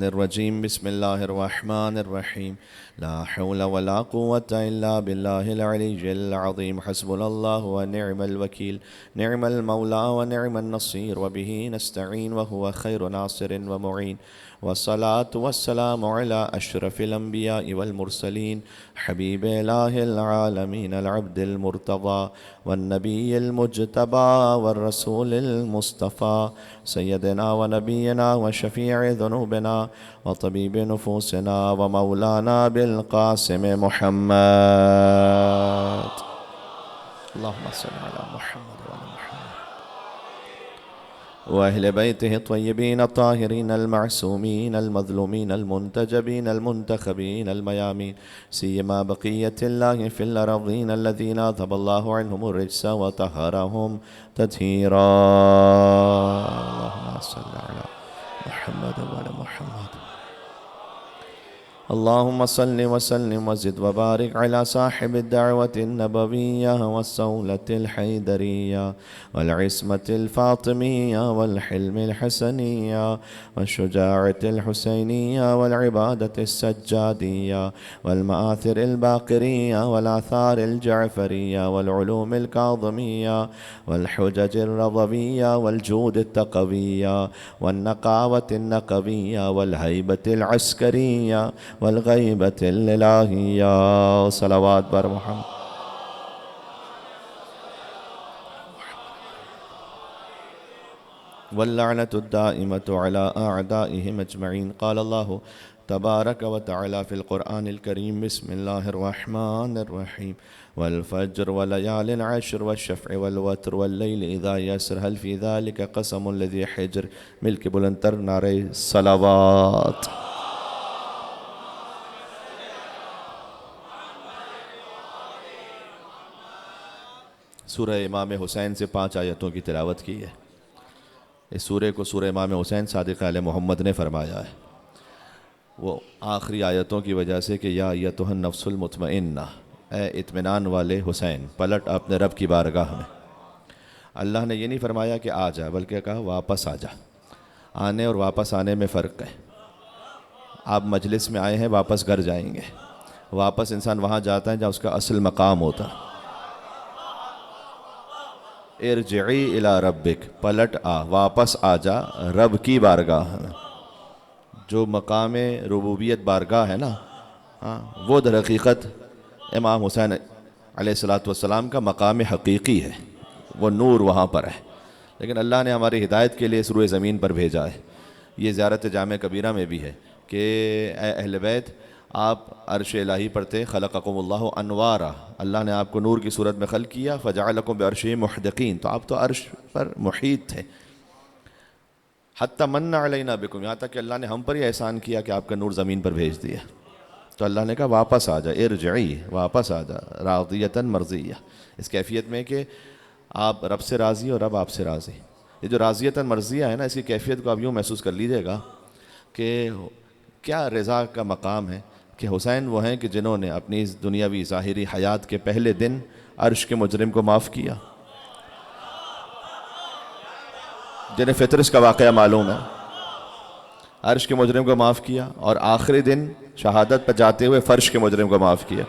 الرجيم بسم الله الرحمن الرحيم لا حول ولا قوة إلا بالله العلي العظيم حسبنا الله ونعم الوكيل نعم المولى ونعم النصير وبه نستعين وهو خير ناصر ومعين والصلاة والسلام على أشرف الأنبياء والمرسلين حبيب إله العالمين العبد المرتضى والنبي المجتبى والرسول المصطفى سيدنا ونبينا وشفيع ذنوبنا وطبيب نفوسنا ومولانا بالقاسم محمد. اللهم صل على محمد وعلى محمد وأهل بيته الطيبين الطاهرين المعصومين المظلومين المنتجبين المنتخبين الميامين سيما بقية الله في الأرضين الذين أذهب الله عنهم الرجس وطهرهم تطهيرا. اللهم صل على محمد وعلى محمد. اللهم صل وسلم وزد وبارك على صاحب الدعوة النبوية والصولة الحيدرية والعصمة الفاطمية والحلم الحسنية والشجاعة الحسينية والعبادة السجادية والمآثر الباقرية والآثار الجعفرية والعلوم الكاظمية والحجج الرضوية والجود التقوية والنقاوة النقوية والهيبة العسكرية والغيبة الإلهية. صلوات بر محمد. واللعنة الدائمة على أعدائهم أجمعين. قال الله تبارك وتعالى في القرآن الكريم بسم الله الرحمن الرحيم والفجر وليال عشر والشفع والوتر والليل إذا يسر هل في ذلك قسم الذي حجر. ملك بلندر نعرہ صلوات. سورہ امام حسین سے 5 آیتوں کی تلاوت کی ہے. اس سورہ کو سورہ امام حسین صادق علیہ محمد نے فرمایا ہے. وہ آخری آیتوں کی وجہ سے کہ یا ایتھا النفس المطمئنہ، اے اطمینان والے حسین پلٹ اپنے رب کی بارگاہ میں. اللہ نے یہ نہیں فرمایا کہ آ جا، بلکہ کہا واپس آ جا. آنے اور واپس آنے میں فرق ہے. آپ مجلس میں آئے ہیں، واپس گھر جائیں گے. واپس انسان وہاں جاتا ہے جہاں اس کا اصل مقام ہوتا ہے. ارجعی الی ربک، پلٹ آ، واپس آ جا رب کی بارگاہ میں. جو مقام ربوبیت بارگاہ ہے نا، وہ در حقیقت امام حسین علیہ السلام کا مقام حقیقی ہے. وہ نور وہاں پر ہے. لیکن اللہ نے ہماری ہدایت کے لیے اس روئے زمین پر بھیجا ہے. یہ زیارت جامع کبیرہ میں بھی ہے کہ اے اہل بیت، آپ عرش الہی پر تھے. خلقکم اللہ انوارا، اللہ نے آپ کو نور کی صورت میں خلق کیا. فجعلکم بعرشہ محدقین، تو آپ تو عرش پر محیط تھے. حتی من علینا بکم، یہاں تک کہ اللہ نے ہم پر ہی احسان کیا کہ آپ کا نور زمین پر بھیج دیا. تو اللہ نے کہا واپس آ جا، ارجعی، واپس آ جا راضیۃ مرضیہ. اس کیفیت میں کہ آپ رب سے راضی اور رب آپ سے راضی. یہ جو راضیۃ مرضیہ ہے نا، اس کی کیفیت کو آپ یوں محسوس کر لیجئے گا کہ کیا رضا کا مقام ہے کہ حسین وہ ہیں کہ جنہوں نے اپنی اس دنیاوی ظاہری حیات کے پہلے دن عرش کے مجرم کو معاف کیا. جنہیں فطرس کا واقعہ معلوم ہے، عرش کے مجرم کو معاف کیا، اور آخری دن شہادت پر جاتے ہوئے فرش کے مجرم کو معاف کیا.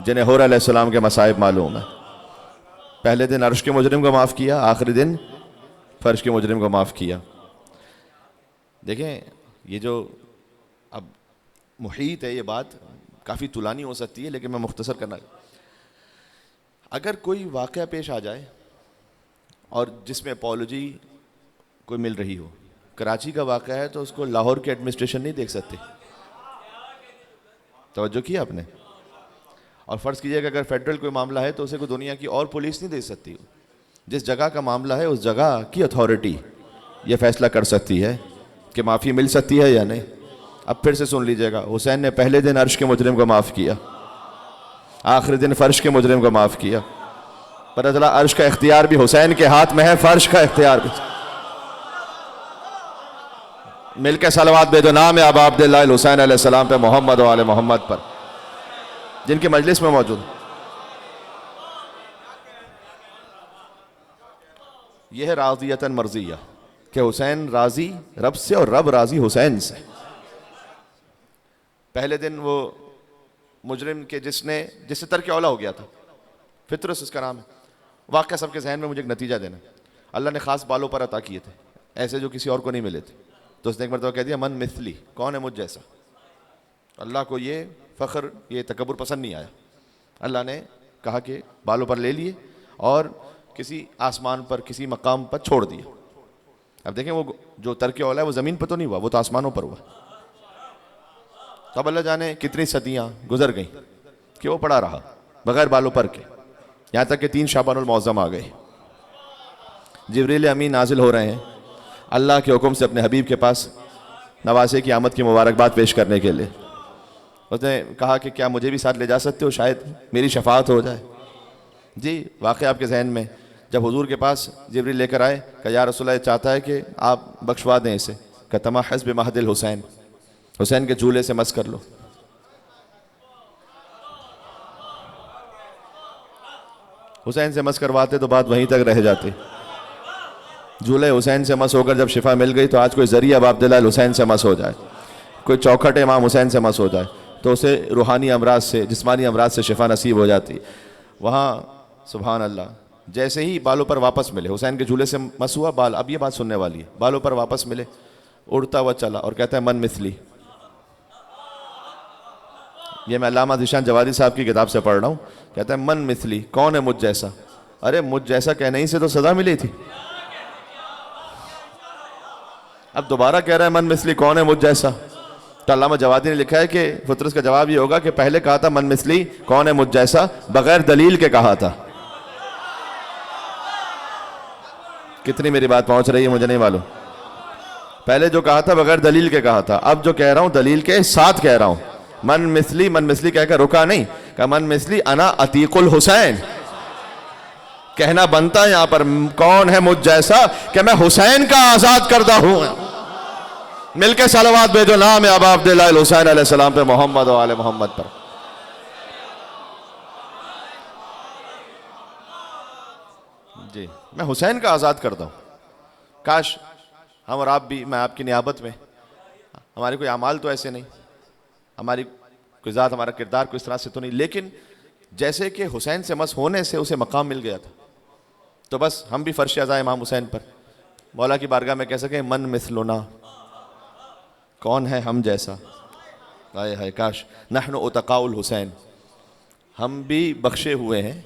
جنہیں حور علیہ السلام کے مصائب معلوم ہے، پہلے دن عرش کے مجرم کو معاف کیا، آخری دن فرش کے مجرم کو معاف کیا. دیکھیں یہ جو اب محیط ہے، یہ بات کافی طولانی ہو سکتی ہے، لیکن میں مختصر کرنا. اگر کوئی واقعہ پیش آ جائے اور جس میں اپولوجی کوئی مل رہی ہو، کراچی کا واقعہ ہے تو اس کو لاہور کی ایڈمنسٹریشن نہیں دیکھ سکتی. توجہ کی آپ نے؟ اور فرض کیجئے کہ اگر فیڈرل کوئی معاملہ ہے تو اسے کوئی دنیا کی اور پولیس نہیں دیکھ سکتی. جس جگہ کا معاملہ ہے اس جگہ کی اتھارٹی یہ فیصلہ کر سکتی ہے کہ معافی مل سکتی ہے یا نہیں. اب پھر سے سن لیجئے گا، حسین نے پہلے دن عرش کے مجرم کو معاف کیا، آخری دن فرش کے مجرم کو معاف کیا. پتہ چلا عرش کا اختیار بھی حسین کے ہاتھ میں ہے، فرش کا اختیار بھی. مل کے صلوات بھیجو نام ابا عبداللہ الحسین علیہ السلام پہ، محمد و آل محمد پر، جن کی مجلس میں موجود. یہ ہے راضیۃ مرضیہ کہ حسین راضی رب سے اور رب راضی حسین سے. پہلے دن وہ مجرم کے جس سے ترک اولا ہو گیا تھا، فطرس اس کا نام ہے، واقعہ سب کے ذہن میں مجھے ایک نتیجہ دینا، اللہ نے خاص بالوں پر عطا کیے تھے ایسے جو کسی اور کو نہیں ملے تھے، تو اس نے ایک مرتبہ کہہ دیا من مثلی، کون ہے مجھ جیسا؟ اللہ کو یہ فخر، یہ تکبر پسند نہیں آیا، اللہ نے کہا کہ بالوں پر لے لیے اور کسی آسمان پر کسی مقام پر چھوڑ دیے۔ اب دیکھیں وہ جو ترک اولا ہے وہ زمین پہ تو نہیں ہوا، وہ تو آسمانوں پر ہوا۔ تب اللہ جانے کتنی صدیاں گزر گئیں کہ وہ پڑا رہا بغیر بالوں پر کے، یہاں تک کہ 3 شعبان المعظم آ گئے، جبریل امین نازل ہو رہے ہیں اللہ کے حکم سے اپنے حبیب کے پاس نواسے کی آمد کی مبارکباد پیش کرنے کے لیے۔ اس نے کہا کہ کیا مجھے بھی ساتھ لے جا سکتے ہو، شاید میری شفاعت ہو جائے۔ جی واقعہ آپ کے ذہن میں، جب حضور کے پاس جبریل لے کر آئے کہ یا رسول اللہ چاہتا ہے کہ آپ بخشوا دیں اسے، کہ تمحض بمہد الحسین، حسین کے جھولے سے مس کر لو۔ حسین سے مس کرواتے تو بات وہیں تک رہ جاتی، جھولے حسین سے مس ہو کر جب شفا مل گئی تو آج کوئی ذریعہ اب عبداللہ الحسین سے مس ہو جائے، کوئی چوکھٹ امام حسین سے مس ہو جائے تو اسے روحانی امراض سے، جسمانی امراض سے شفا نصیب ہو جاتی۔ وہاں سبحان اللہ جیسے ہی بالوں پر واپس ملے، حسین کے جھولے سے مس ہوا بال، اب یہ بات سننے والی ہے، بالوں پر واپس ملے، اڑتا ہوا چلا اور کہتا ہے من مثلی۔ یہ میں علامہ ذیشان جوادی صاحب کی کتاب سے پڑھ رہا ہوں، کہتا ہے من مثلی، کون ہے مجھ جیسا؟ ارے مجھ جیسا کہنے ہی سے تو سزا ملی تھی، اب دوبارہ کہہ رہا ہے من مثلی، کون ہے مجھ جیسا؟ تو علامہ جوادی نے لکھا ہے کہ فطرس کا جواب یہ ہوگا کہ پہلے کہا تھا من مثلی، کون ہے مجھ جیسا، بغیر دلیل کے کہا تھا۔ کتنی میری بات پہنچ رہی ہے مجھے نہیں معلوم، پہلے جو کہا تھا بغیر دلیل کے کہا تھا، اب جو کہہ رہا ہوں دلیل کے ساتھ کہہ رہا ہوں۔ من مثلی کہہ کر رکا نہیں، کہ من مثلی انا عتیق الحسین، کہنا بنتا یہاں پر کون ہے مجھ جیسا کہ میں حسین کا آزاد کردہ ہوں۔ مل کے صلوات بھیجو نام ابا عبداللہ الحسین علیہ السلام پہ، محمد و آل محمد پر۔ جی میں حسین کا آزاد کرتا ہوں، کاش ہم اور آپ بھی، میں آپ کی نیابت میں، ہمارے کوئی اعمال تو ایسے نہیں، ہماری کوئی ذات، ہمارا کردار کوئی اس طرح سے تو نہیں، لیکن جیسے کہ حسین سے مس ہونے سے اسے مقام مل گیا تھا، تو بس ہم بھی فرش عزا امام حسین پر مولا کی بارگاہ میں کہہ سکیں من مثلنا، کون ہے ہم جیسا؟ ہائے ہائے کاش نحن اتقاء الحسین، ہم بھی بخشے ہوئے ہیں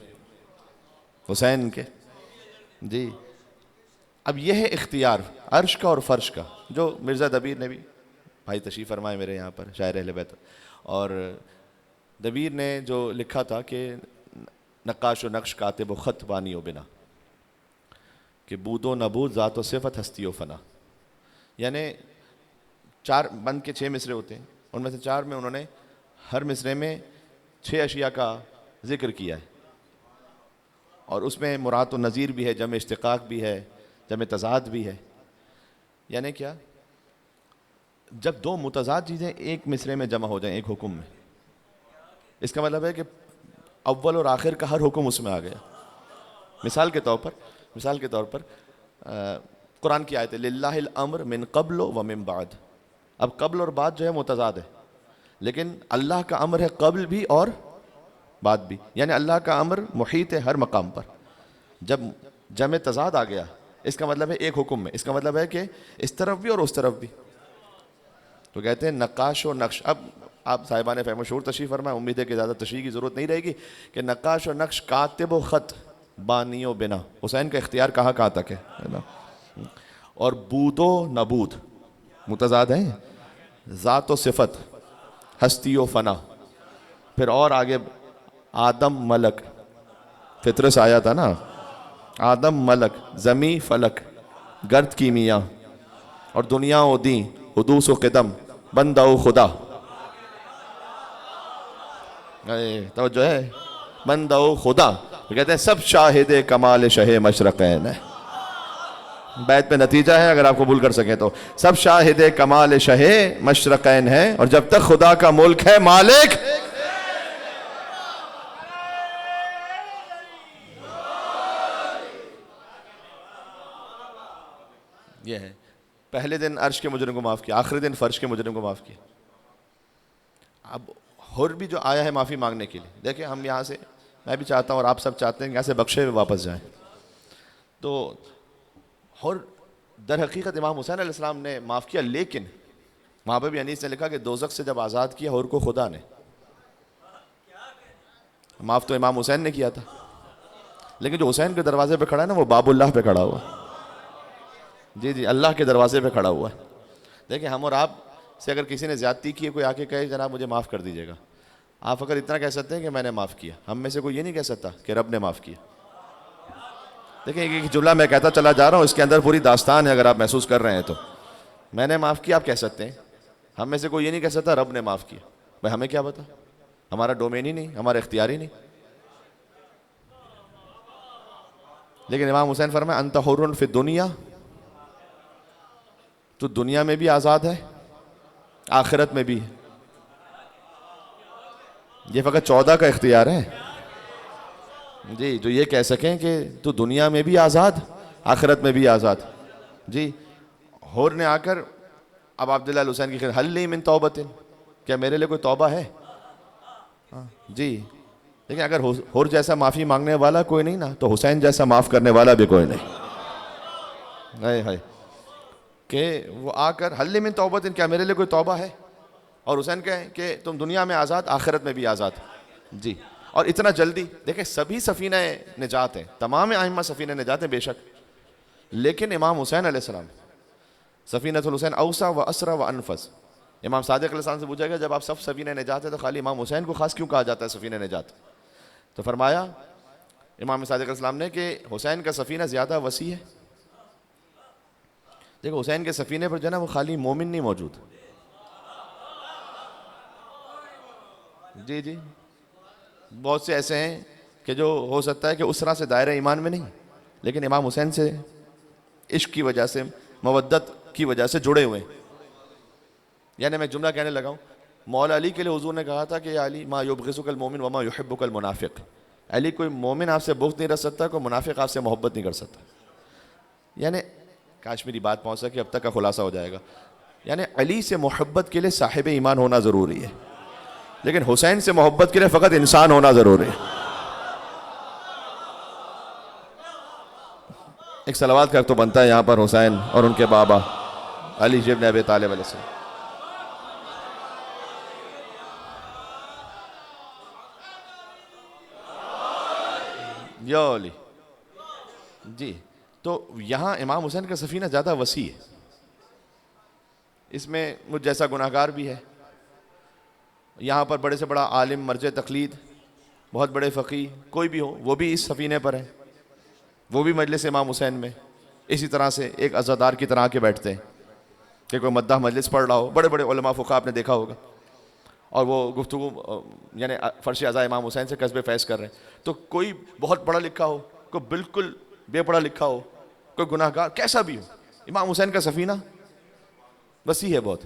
حسین کے۔ جی اب یہ ہے اختیار عرش کا اور فرش کا، جو مرزا دبیر نے بھی، بھائی تشریف فرمائے میرے یہاں پر، شاعر اہل بیت، اور دبیر نے جو لکھا تھا کہ نقاش و نقش کاتب و خط بانی و بنا، کہ بود و نبود ذات و صفت ہستی و فنا، یعنی 4 بند کے 6 مصرے ہوتے ہیں، ان میں سے 4 میں انہوں نے ہر مصرے میں 6 اشیاء کا ذکر کیا ہے، اور اس میں مراد و نظیر بھی ہے، جمع اشتقاق بھی ہے، جمع تضاد بھی ہے۔ یعنی کیا؟ جب 2 متضاد چیزیں ایک مصرے میں جمع ہو جائیں ایک حکم میں، اس کا مطلب ہے کہ اول اور آخر کا ہر حکم اس میں آ گیا۔ مثال کے طور پر قرآن کی آیت ہے للہ الامر من قبل و من بعد، اب قبل اور بعد جو ہے متضاد ہے، لیکن اللہ کا امر ہے قبل بھی اور بعد بھی، یعنی اللہ کا امر محیط ہے ہر مقام پر۔ جب جمع تضاد آ گیا اس کا مطلب ہے ایک حکم میں، اس کا مطلب ہے کہ اس طرف بھی اور اس طرف بھی، تو کہتے ہیں نقاش و نقش۔ اب آپ صاحبان فہم و شعور تشریف فرمائیں، امید ہے کہ زیادہ تشریح کی ضرورت نہیں رہے گی، کہ نقاش و نقش کاتب و خط بانی و بنا، حسین کا اختیار کہاں تک ہے نا، اور بود و نبود متضاد ہیں، ذات و صفت ہستی و فنا، پھر اور آگے آدم ملک، فطرس آیا تھا نا، آدم ملک، زمیں فلک، گرد کی میاں، اور دنیا و دین، حدوث و قدم، بندہ و خدا، توجہ ہے، بندہ و خدا، کہتے ہیں سب شاہد کمال شہ مشرقین ہے، بیت پہ نتیجہ ہے اگر آپ قبول کر سکیں تو، سب شاہد کمال شہ مشرقین ہیں، اور جب تک خدا کا ملک ہے مالک، یہ ہے۔ پہلے دن عرش کے مجرم کو معاف کیا، آخری دن فرش کے مجرم کو معاف کیا، اب حر بھی جو آیا ہے معافی مانگنے کے لیے، دیکھیں ہم یہاں سے، میں بھی چاہتا ہوں اور آپ سب چاہتے ہیں کہ یہاں سے بخشے ہوئے واپس جائیں، تو حر در حقیقت امام حسین علیہ السلام نے معاف کیا، لیکن وہاں پہ بھی انیس نے لکھا کہ دوزخ سے جب آزاد کیا حر کو خدا نے، معاف تو امام حسین نے کیا تھا، لیکن جو حسین کے دروازے پہ کھڑا ہے نا وہ باب اللہ پہ کھڑا ہوا، جی جی اللہ کے دروازے پہ کھڑا ہوا ہے۔ دیکھیں ہم اور آپ سے اگر کسی نے زیادتی کی ہے، کوئی آ کے کہے جناب مجھے معاف کر دیجیے گا، آپ اگر اتنا کہہ سکتے ہیں کہ میں نے معاف کیا، ہم میں سے کوئی یہ نہیں کہہ سکتا کہ رب نے معاف کیا۔ دیکھیں ایک جملہ میں کہتا چلا جا رہا ہوں، اس کے اندر پوری داستان ہے، اگر آپ محسوس کر رہے ہیں تو میں نے معاف کیا آپ کہہ سکتے ہیں، ہم میں سے کوئی یہ نہیں کہہ سکتا رب نے معاف کیا، بھائی ہمیں کیا پتا، ہمارا ڈومین ہی نہیں، ہمارا اختیار ہی نہیں۔ لیکن امام حسین فرمایا انت حر فی الدنیا، تو دنیا میں بھی آزاد ہے آخرت میں بھی، یہ فقط 14 کا اختیار ہے جی، جو یہ کہہ سکیں کہ تو دنیا میں بھی آزاد آخرت میں بھی آزاد جی۔ حور نے آ کر اب عبداللہ الحسین کی خیر حل لی من توبت، کیا میرے لیے کوئی توبہ ہے؟ جی لیکن اگر حور جیسا معافی مانگنے والا کوئی نہیں نا، تو حسین جیسا معاف کرنے والا بھی کوئی نہیں، ہائے ہائے، کہ وہ آ کر حل لی من توبت، کیا میرے لیے کوئی توبہ ہے؟ اور حسین کہیں کہ تم دنیا میں آزاد آخرت میں بھی آزاد جی، اور اتنا جلدی، دیکھیں سبھی سفینہ نجات ہیں، تمام ائمہ سفینہ نجات ہیں بے شک، لیکن امام حسین علیہ السلام سفینۃ الحسین اوسع و اسرع و انفس، امام صادق علیہ السلام سے پوچھا گیا جب آپ سب سفینہ نجات ہیں تو خالی امام حسین کو خاص کیوں کہا جاتا ہے سفینہ نجات؟ تو فرمایا امام صادق علیہ السلام نے کہ حسین کا سفینہ زیادہ وسیع ہے، دیکھو حسین کے سفینے پر جو ہے نا وہ خالی مومن نہیں موجود، جی جی بہت سے ایسے ہیں کہ جو ہو سکتا ہے کہ اسرا سے دائرہ ایمان میں نہیں، لیکن امام حسین سے عشق کی وجہ سے، مودت کی وجہ سے جڑے ہوئے ہیں۔ یعنی میں جملہ کہنے لگا ہوں، مولا علی کے لیے حضور نے کہا تھا کہ یا علی ما یبغضک المومن وما یحبک المنافق، علی کوئی مومن آپ سے بغض نہیں رکھ سکتا، کوئی منافق آپ سے محبت نہیں کر سکتا۔ یعنی کاش میری بات پہنچ سکے، اب تک کا خلاصہ ہو جائے گا، یعنی علی سے محبت کے لیے صاحب ایمان ہونا ضروری ہے، لیکن حسین سے محبت کے لیے فقط انسان ہونا ضروری ہے۔ ایک صلوات کا تو بنتا ہے یہاں پر حسین اور ان کے بابا علی ابن ابی طالب علیہ السلام۔ یا علی جی، تو یہاں امام حسین کا سفینہ زیادہ وسیع ہے، اس میں مجھ جیسا گناہ گار بھی ہے، یہاں پر بڑے سے بڑا عالم مرجع تقلید، بہت بڑے فقیہ کوئی بھی ہو وہ بھی اس سفینے پر ہے، وہ بھی مجلس امام حسین میں اسی طرح سے ایک عزادار کی طرح کے بیٹھتے ہیں کہ کوئی مداح مجلس پڑھ رہا ہو، بڑے بڑے علماء فقہاء آپ نے دیکھا ہوگا، اور وہ گفتگو یعنی فرش عزا امام حسین سے قصب فیض کر رہے ہیں، تو کوئی بہت پڑھا لکھا ہو، کوئی بالکل بے پڑھا لکھا ہو، کوئی گناہ گار کیسا بھی ہو، امام حسین کا سفینہ وسیع ہے بہت،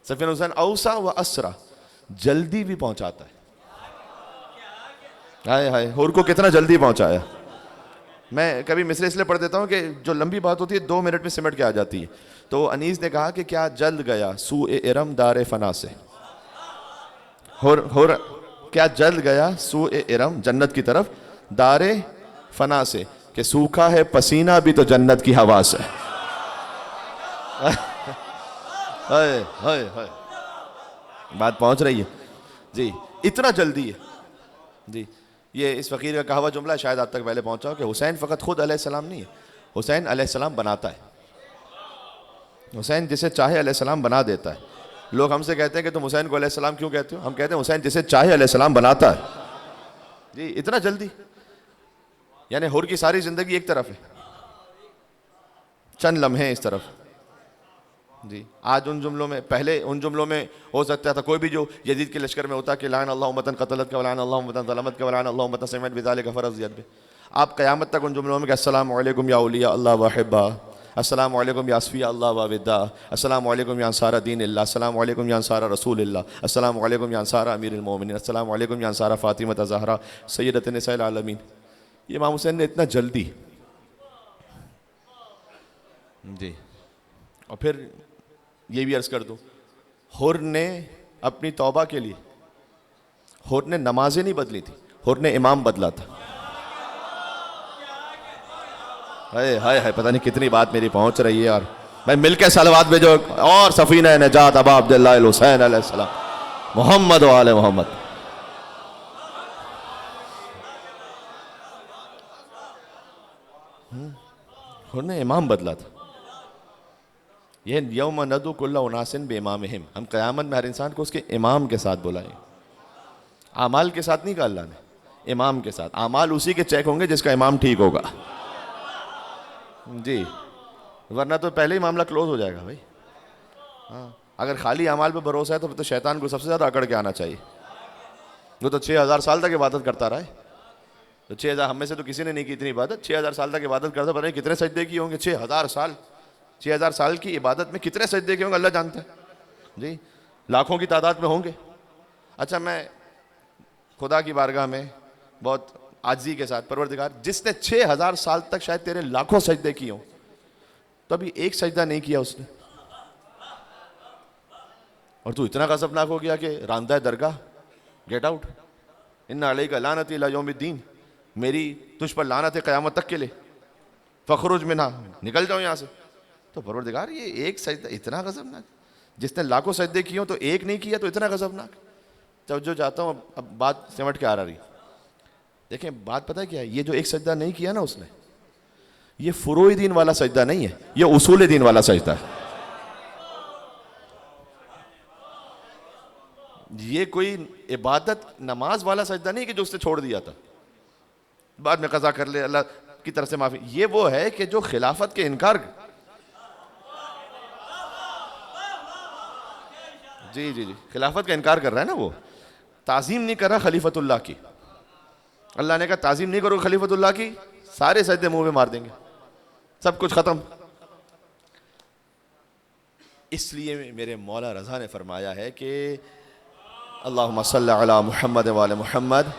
سفینہ حسین اوسع و اسرع، جلدی بھی پہنچاتا ہے، ہائے ہائے حور کو کتنا جلدی پہنچایا۔ میں کبھی مصرع اس لیے پڑھ دیتا ہوں کہ جو لمبی بات ہوتی ہے 2 منٹ میں سمٹ کے آ جاتی ہے، تو انیس نے کہا کہ کیا جلد گیا سوء ارم دار فنا سے، حور کیا جلد گیا سوء ارم جنت کی طرف دار فنا سے، کہ سوکھا ہے پسینہ بھی تو جنت کی ہوا سے، ہائے ہائے ہائے بات پہنچ رہی ہے جی، اتنا جلدی ہے جی۔ یہ اس فقیر کا کہا ہوا جملہ شاید آپ تک پہلے پہنچا ہو کہ حسین فقط خود علیہ السلام نہیں ہے، حسین علیہ السلام بناتا ہے، حسین جسے چاہے علیہ السلام بنا دیتا ہے۔ لوگ ہم سے کہتے ہیں کہ تم حسین کو علیہ السلام کیوں کہتے ہو، ہم کہتے ہیں حسین جسے چاہے علیہ السلام بناتا ہے جی، اتنا جلدی، یعنی حور کی ساری زندگی ایک طرف ہے، چند لمحے اس طرف جی۔ آج ان جملوں میں، پہلے ان جملوں میں ہو سکتا تھا کوئی بھی جو یزید کے لشکر میں ہوتا کہ لعن اللہ امتن قتلت کا ولعن اللہ امتن ظلمت کا ولعن اللہ امتن سمعت بذالک فرضیت بہ، آپ قیامت تک ان جملوں میں کہ السلام علیکم یا اولیاء اللہ و احبا، السلام علیکم یا اصفیاء اللہ و وداع، السلام علیکم یا انصار دین اللہ، السلام علیکم یا انصار رسول اللہ، السلام علیکم یا انصار امیر المومنین، السلام علیکم یا انصار فاطمہ زہرا سیدۃ نساء العالمین۔ یہ امام حسین نے اتنا جلدی جی، اور پھر یہ بھی عرض کر دوں، حر نے اپنی توبہ کے لیے ہور نے نمازیں نہیں بدلی تھی، ہور نے امام بدلا تھا. ہائے ہائے ہائے، پتہ نہیں کتنی بات میری پہنچ رہی ہے. اور میں مل کے صلوات بھیجو. اور سفینہ نجات ابا عبداللہ الحسین علیہ السلام محمد و آل محمد. ہور نے امام بدلا تھا. یہ یوم ندعو کل اناس بامامہم، ہم قیامت میں ہر انسان کو اس کے امام کے ساتھ بلائیں. اعمال کے ساتھ نہیں کہا اللہ نے، امام کے ساتھ. اعمال اسی کے چیک ہوں گے جس کا امام ٹھیک ہوگا. جی، ورنہ تو پہلے ہی معاملہ کلوز ہو جائے گا بھائی. ہاں، اگر خالی اعمال پہ بھروسہ ہے تو پھر تو شیطان کو سب سے زیادہ اکڑ کے آنا چاہیے. وہ تو 6000 سال تک عبادت کرتا رہا ہے. تو 6000 ہم میں سے تو کسی نے نہیں کی اتنی عبادت. 6000 سال تک عبادت کرتا، پتہ نہیں کتنے سجدے کی ہوں گے. 6000 سال، 6000 سال کی عبادت میں کتنے سجدے کے ہوں گے اللہ جانتا ہے. جی، لاکھوں کی تعداد میں ہوں گے. اچھا، میں خدا کی بارگاہ میں بہت عاجزی کے ساتھ، پروردگار جس نے 6000 سال تک شاید تیرے لاکھوں سجدے کی ہوں، تو ابھی ایک سجدہ نہیں کیا اس نے، اور تو اتنا غضبناک ہو گیا کہ راندہ درگاہ، گیٹ آؤٹ. ان علیک لعنتی الی یوم الدین، میری تجھ پر لعنت ہے قیامت تک کے لیے. فخرج منہا، نکل جاؤ یہاں سے. تو پروردگار یہ ایک سجدہ اتنا غضبناک، جس نے لاکھوں سجدے کیے ہوں تو ایک نہیں کیا تو اتنا غضبناک. توجہ چاہتا ہوں، اب بات سمٹ کے آ رہی. دیکھیں بات پتہ کیا ہے، یہ جو ایک سجدہ نہیں کیا نا اس نے، یہ فروعی دین والا سجدہ نہیں ہے، یہ اصول دین والا سجدہ ہے. یہ کوئی عبادت نماز والا سجدہ نہیں کہ جو اس نے چھوڑ دیا تھا بعد میں قضا کر لے اللہ کی طرف سے معافی. یہ وہ ہے کہ جو خلافت کے انکار، جی جی جی خلافت کا انکار کر رہا ہے نا، وہ تعظیم نہیں کر رہا خلیفۃ اللہ کی. اللہ نے کہا تعظیم نہیں کرو خلیفۃ اللہ کی، سارے سجدے منہ میں مار دیں گے، سب کچھ ختم. اس لیے میرے مولا رضا نے فرمایا ہے کہ اللہم صلی علی محمد وعلی محمد.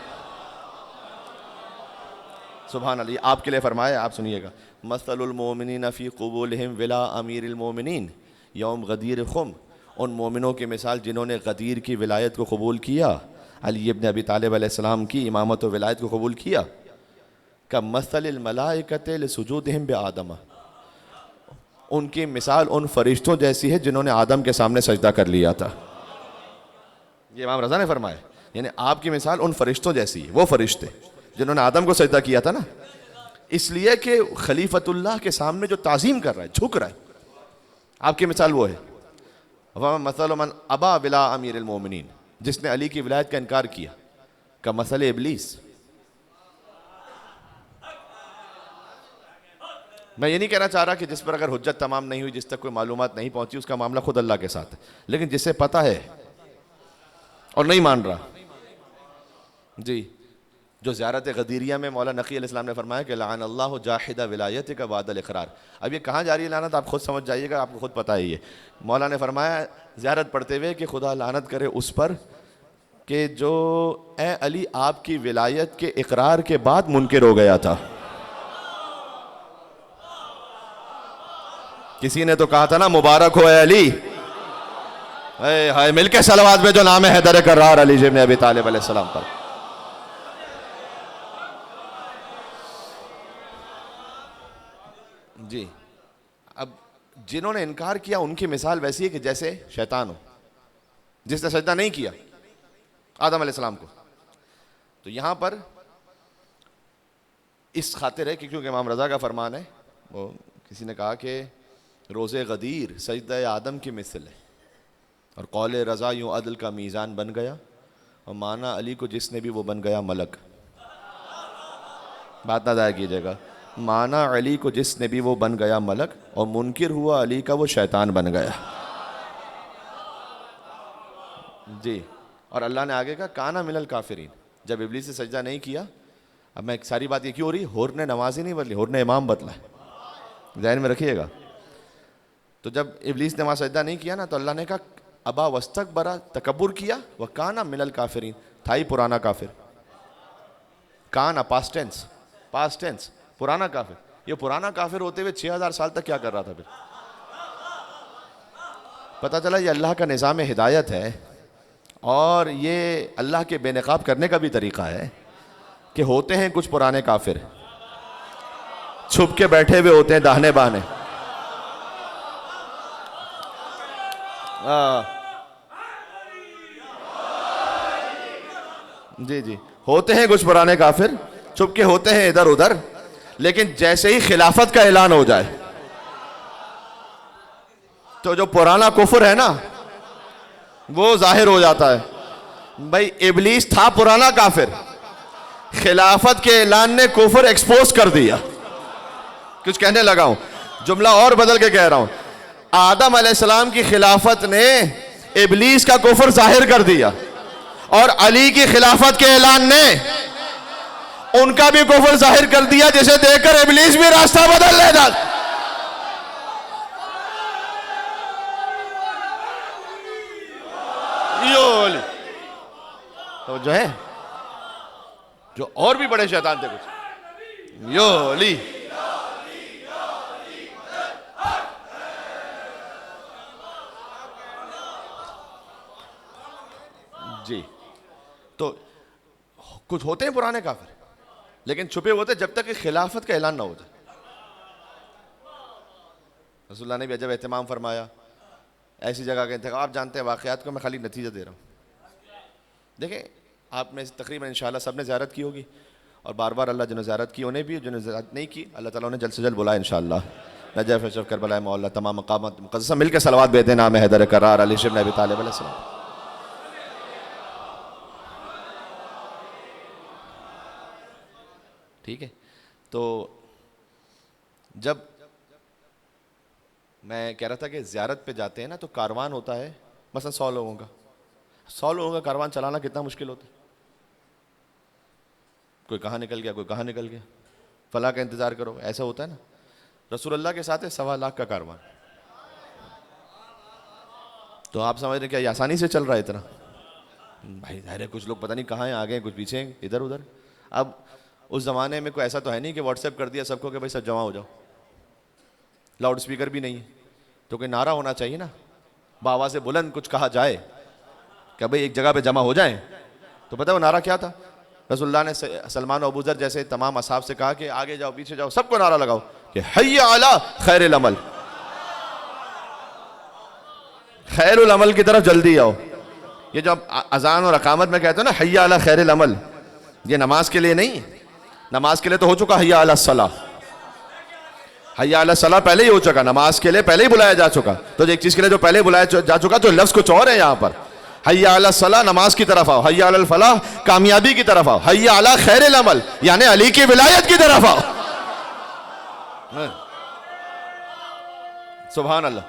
سبحان اللہ. آپ کے لیے فرمایا، آپ سنیے گا. مثل المومنین فی قبولہم ولا امیر المومنین یوم غدیر خم، ان مومنوں کی مثال جنہوں نے غدیر کی ولایت کو قبول کیا، علی ابن ابی طالب علیہ السلام کی امامت و ولایت کو قبول کیا. کمثل الملائکۃ لسجودہم بآدم، ان کی مثال ان فرشتوں جیسی ہے جنہوں نے آدم کے سامنے سجدہ کر لیا تھا. یہ امام رضا نے فرمایا، یعنی آپ کی مثال ان فرشتوں جیسی ہے، وہ فرشتے جنہوں نے آدم کو سجدہ کیا تھا نا. اس لیے کہ خلیفۃ اللہ کے سامنے جو تعظیم کر رہا ہے، جھک رہا ہے، آپ کی مثال وہ ہے. مثل من ابا ولا امیر المومنین، جس نے علی کی ولایت کا انکار کیا، کا مثل ابلیس. میں یہ نہیں کہنا چاہ رہا کہ جس پر اگر حجت تمام نہیں ہوئی، جس تک کوئی معلومات نہیں پہنچی، اس کا معاملہ خود اللہ کے ساتھ ہے. لیکن جسے پتہ ہے اور نہیں مان رہا، جی، جو زیارت غدیریہ میں مولا نقی علیہ السلام نے فرمایا کہ لعن اللہ جاحد ولایتک بعد الاقرار. اب یہ کہاں جاری ہے لعنت، آپ خود سمجھ جائیے گا، آپ کو خود پتہ ہے. یہ مولا نے فرمایا زیارت پڑھتے ہوئے کہ خدا لعنت کرے اس پر کہ جو اے علی آپ کی ولایت کے اقرار کے بعد منکر ہو گیا تھا. کسی نے تو کہا تھا نا مبارک ہو اے علی. اے ہائے، مل کے صلوات میں جو نام ہے حیدر کرار علی ابن ابی طالب علیہ السلام پر. جی، اب جنہوں نے انکار کیا ان کی مثال ویسی ہے کہ جیسے شیطان ہو، جس نے سجدہ نہیں کیا آدم علیہ السلام کو. تو یہاں پر اس خاطر ہے کہ کیونکہ امام رضا کا فرمان ہے، وہ کسی نے کہا کہ روز غدیر سجدہ آدم کی مثل ہے، اور قول رضا یوں عدل کا میزان بن گیا، اور مانا علی کو جس نے بھی وہ بن گیا ملک. بات نہ ضائع کیجیے گا. مانا علی کو جس نے بھی وہ بن گیا ملک، اور منکر ہوا علی کا وہ شیطان بن گیا. جی، اور اللہ نے آگے کہا کانا من الکافرین، جب ابلیس نے سجدہ نہیں کیا. اب میں ساری بات یہ کیوں ہو رہی، ہور نے نماز ہی نہیں بدلی، ہور نے امام بدلا ہے، ذہن میں رکھیے گا. تو جب ابلیس نے وہاں سجدہ نہیں کیا نا، تو اللہ نے کہا ابا واستکبر، تکبر کیا، وکانا من الکافرین، تھا ہی پرانا کافر. کانا پاسٹ ٹینس پرانا کافر. یہ پرانا کافر ہوتے ہوئے 6000 سال تک کیا کر رہا تھا پھر؟ پتہ چلا یہ اللہ کا نظام ہدایت ہے. اور یہ اللہ کے بے نقاب کرنے کا بھی طریقہ ہے کہ ہوتے ہیں کچھ پرانے کافر، چھپ کے بیٹھے ہوئے ہوتے ہیں داہنے بانے. جی جی، ہوتے ہیں کچھ پرانے کافر، چھپ کے ہوتے ہیں ادھر ادھر، لیکن جیسے ہی خلافت کا اعلان ہو جائے تو جو پرانا کفر ہے نا وہ ظاہر ہو جاتا ہے. بھائی ابلیس تھا پرانا کافر، خلافت کے اعلان نے کفر ایکسپوز کر دیا. کچھ کہنے لگا ہوں، جملہ اور بدل کے کہہ رہا ہوں. آدم علیہ السلام کی خلافت نے ابلیس کا کفر ظاہر کر دیا، اور علی کی خلافت کے اعلان نے ان کا بھی کفر ظاہر کر دیا، جسے دیکھ کر ابلیس بھی راستہ بدل لے گا. تو جو ہے جو اور بھی بڑے شیطان تھے کچھ، یو علی جی. تو کچھ ہوتے ہیں پرانے کافر لیکن چھپے ہوتے جب تک کہ خلافت کا اعلان نہ ہو جائے. رسول اللہ نے بھی عجب اہتمام فرمایا ایسی جگہ کا انتخاب. آپ جانتے ہیں واقعات کو، میں خالی نتیجہ دے رہا ہوں. دیکھیں آپ میں تقریباً انشاءاللہ سب نے زیارت کی ہوگی، اور بار بار اللہ جنہوں نے زیارت کی انہیں بھی، جنہوں نے زیارت نہیں کی اللہ تعالیٰ نے جلد سے جلد بلائے انشاءاللہ. نجف اشرف کربلا مولا تمام مقامات مقدسہ مل کے صلوات بھیجتے ہیں نام حیدر کرار علی شبن ابی طالب علیہ السلام. ٹھیک ہے. تو جب میں کہہ رہا تھا کہ زیارت پہ جاتے ہیں نا تو کاروان ہوتا ہے مثلا 100 لوگوں کا. 100 لوگوں کا کاروان چلانا کتنا مشکل ہوتا ہے. کوئی کہاں نکل گیا، کوئی کہاں نکل گیا، فلاں کا انتظار کرو، ایسا ہوتا ہے نا. رسول اللہ کے ساتھ ہے 1.25 لاکھ کا کاروان. تو آپ سمجھ رہے کیا یہ آسانی سے چل رہا ہے اتنا؟ بھائی ظاہر ہے کچھ لوگ پتہ نہیں کہاں ہیں، آگے ہیں کچھ پیچھے ہیں، ادھر ادھر. اب اس زمانے میں کوئی ایسا تو ہے نہیں کہ واٹس ایپ کر دیا سب کو کہ بھائی سب جمع ہو جاؤ. لاؤڈ اسپیکر بھی نہیں ہے، تو کوئی نعرہ ہونا چاہیے نا، بآواز سے بلند کچھ کہا جائے کہ بھئی ایک جگہ پہ جمع ہو جائیں. تو پتہ ہے وہ نعرہ کیا تھا؟ رسول اللہ نے سلمان و ابو ذر جیسے تمام اصحاب سے کہا کہ آگے جاؤ پیچھے جاؤ، سب کو نعرہ لگاؤ کہ حی علی خیر العمل، خیر العمل کی طرف جلدی آؤ. یہ جو اذان اور اقامت میں کہتے ہیں نا حی علی خیر العمل، یہ نماز کے لیے نہیں. نماز کے لیے تو ہو چکا حی علی الصلاۃ، حی علی الصلاۃ پہلے ہی ہو چکا، نماز کے لیے پہلے ہی بلایا جا چکا. تو ایک چیز کے لیے جو پہلے بلایا جا چکا تو لفظ کچھ اور ہے یہاں پر. حی علی الصلاۃ نماز کی طرف آؤ، حی علی الفلاح کامیابی کی طرف آؤ، حی علی خیر العمل یعنی علی کی ولایت کی طرف آؤ. سبحان اللہ.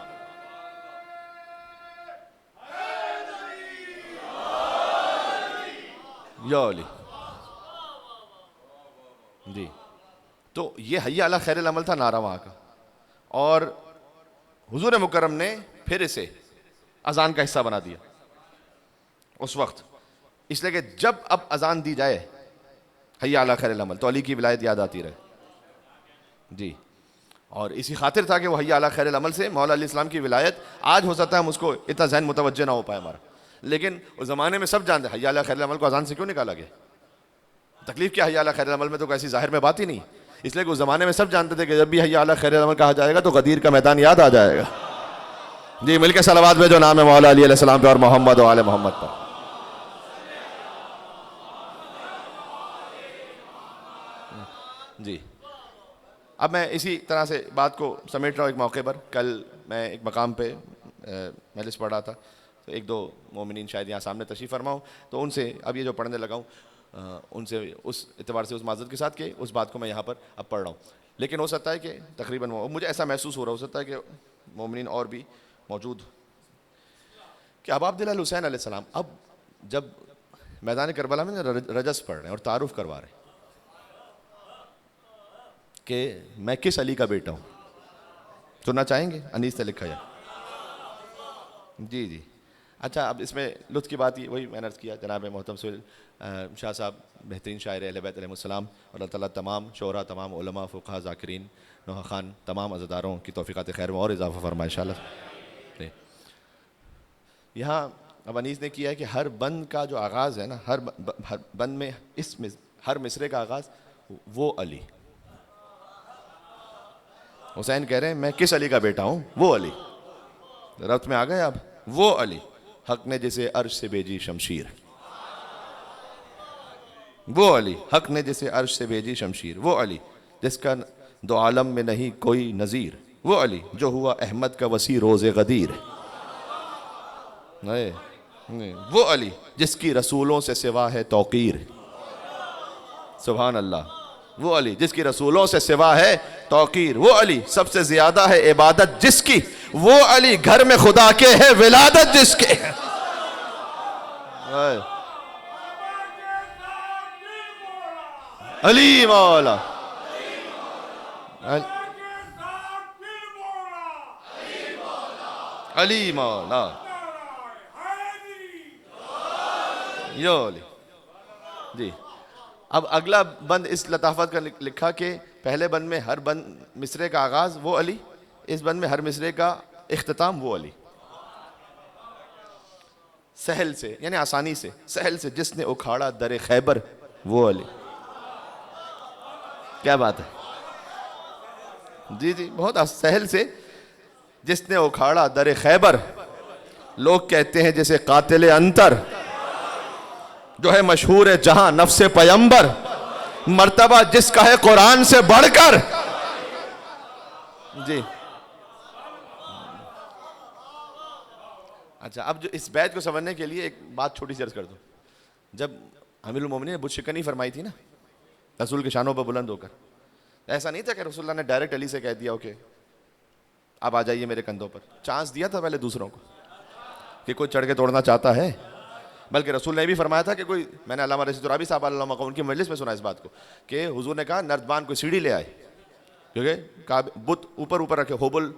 یا علی جی. تو یہ حی علی خیر العمل تھا نعرہ وہاں کا. اور حضور مکرم نے پھر اسے اذان کا حصہ بنا دیا اس وقت، اس لیے کہ جب اب اذان دی جائے حی علی خیر العمل تو علی کی ولایت یاد آتی رہے. جی. اور اسی خاطر تھا کہ وہ حی علی خیر العمل سے مولا علیہ السلام کی ولایت، آج ہو سکتا ہے ہم اس کو اتنا ذہن متوجہ نہ ہو پائے ہمارا، لیکن اس زمانے میں سب جانتے حی علی خیر العمل کو اذان سے کیوں نکالا گیا. تکلیف کیا حی علی خیر العمل میں تو ایسی ظاہر میں بات ہی نہیں، اس لیے کہ اس زمانے میں سب جانتے تھے کہ جب بھی حی علی خیر العمل کہا جائے گا تو غدیر کا میدان یاد آ جائے گا. جی مل کے صلوات میں جو نام ہے مولا علی علیہ السلام پہ اور محمد و آل محمد پر. جی. اب میں اسی طرح سے بات کو سمیٹ رہا ہوں. ایک موقع پر کل میں ایک مقام پہ مجلس پڑھ رہا تھا، تو ایک دو مومنین شاید یہاں سامنے تشریف فرما ہوں، تو ان سے اب یہ جو پڑھنے لگا ہوں ان سے اس اعتبار سے اس معذرت کے ساتھ کہ اس بات کو میں یہاں پر اب پڑھ رہا ہوں. لیکن ہو سکتا ہے کہ تقریباً مجھے ایسا محسوس ہو رہا ہو سکتا ہے کہ مومنین اور بھی موجود کہ اب عبد اللہ حسین علیہ السلام اب جب میدان کربلا میں رجس پڑھ رہے ہیں اور تعارف کروا رہے ہیں کہ میں کس علی کا بیٹا ہوں. سننا چاہیں گے؟ انیس سے لکھا جائے. جی جی. اچھا اب اس میں لطف کی بات یہ وہی میں نے عرض کیا، جناب محترم سہیل شاہ صاحب بہترین شاعر اہل بیت علیہ السلام، اور اللہ تعالیٰ تمام شعراء، تمام علماء، فقہاء، ذاکرین، نوحہ خان، تمام عزاداروں کی توفیقات خیر میں اور اضافہ فرمائے انشاءاللہ. یہاں اب انیس نے کیا ہے کہ ہر بند کا جو آغاز ہے نا، ہر بند میں ہر مصرے کا آغاز وہ علی. حسین کہہ رہے ہیں میں کس علی کا بیٹا ہوں؟ وہ علی. ربط میں آ گئے اب. وہ علی حق نے جسے عرش سے بھیجی شمشیر. وہ علی حق نے جسے عرش سے بھیجی شمشیر. وہ علی جس کا دو عالم میں نہیں کوئی نظیر. وہ علی جو ہوا احمد کا وسیع روز غدیر. وہ علی جس کی رسولوں سے سوا ہے توقیر. سبحان اللہ. وہ علی جس کی رسولوں سے سوا ہے توقیر. وہ علی سب سے زیادہ ہے عبادت جس کی. وہ علی گھر میں خدا کے ہے ولادت جس کے. علی مولا علی مولا یو علی. جی اب اگلا بند اس لطافت کا لکھا کہ پہلے بند میں ہر بند مصرے کا آغاز وہ علی، اس بند میں ہر مصرے کا اختتام وہ علی. سہل سے یعنی آسانی سے، سہل سے جس نے اکھاڑا در خیبر وہ علی. کیا بات ہے. جی جی بہت سہل سے جس نے اکھاڑا در خیبر. لوگ کہتے ہیں جیسے قاتل انتر جو ہے مشہور ہے جہاں نفس پیمبر. مرتبہ جس کا ہے قرآن سے بڑھ کر. جی اچھا اب جو اس بیت کو سمجھنے کے لیے ایک بات چھوٹی سی عرض کر دوں. جب امیر المومنین نے بت شکنی فرمائی تھی نا رسول کے شانوں پر بلند ہو کر، ایسا نہیں تھا کہ رسول اللہ نے ڈائریکٹ علی سے کہہ دیا اوکے اب آ جائیے میرے کندھوں پر. چانس دیا تھا پہلے دوسروں کو کہ کوئی چڑھ کے توڑنا چاہتا ہے. بلکہ رسول نے بھی فرمایا تھا کہ کوئی، میں نے علامہ رشید ترابی صاحب علیہ وسلم ان کی مجلس میں سنا اس بات کو کہ حضور نے کہا نردبان کوئی سیڑھی لے آئے کیونکہ بت اوپر رکھے. ہوبل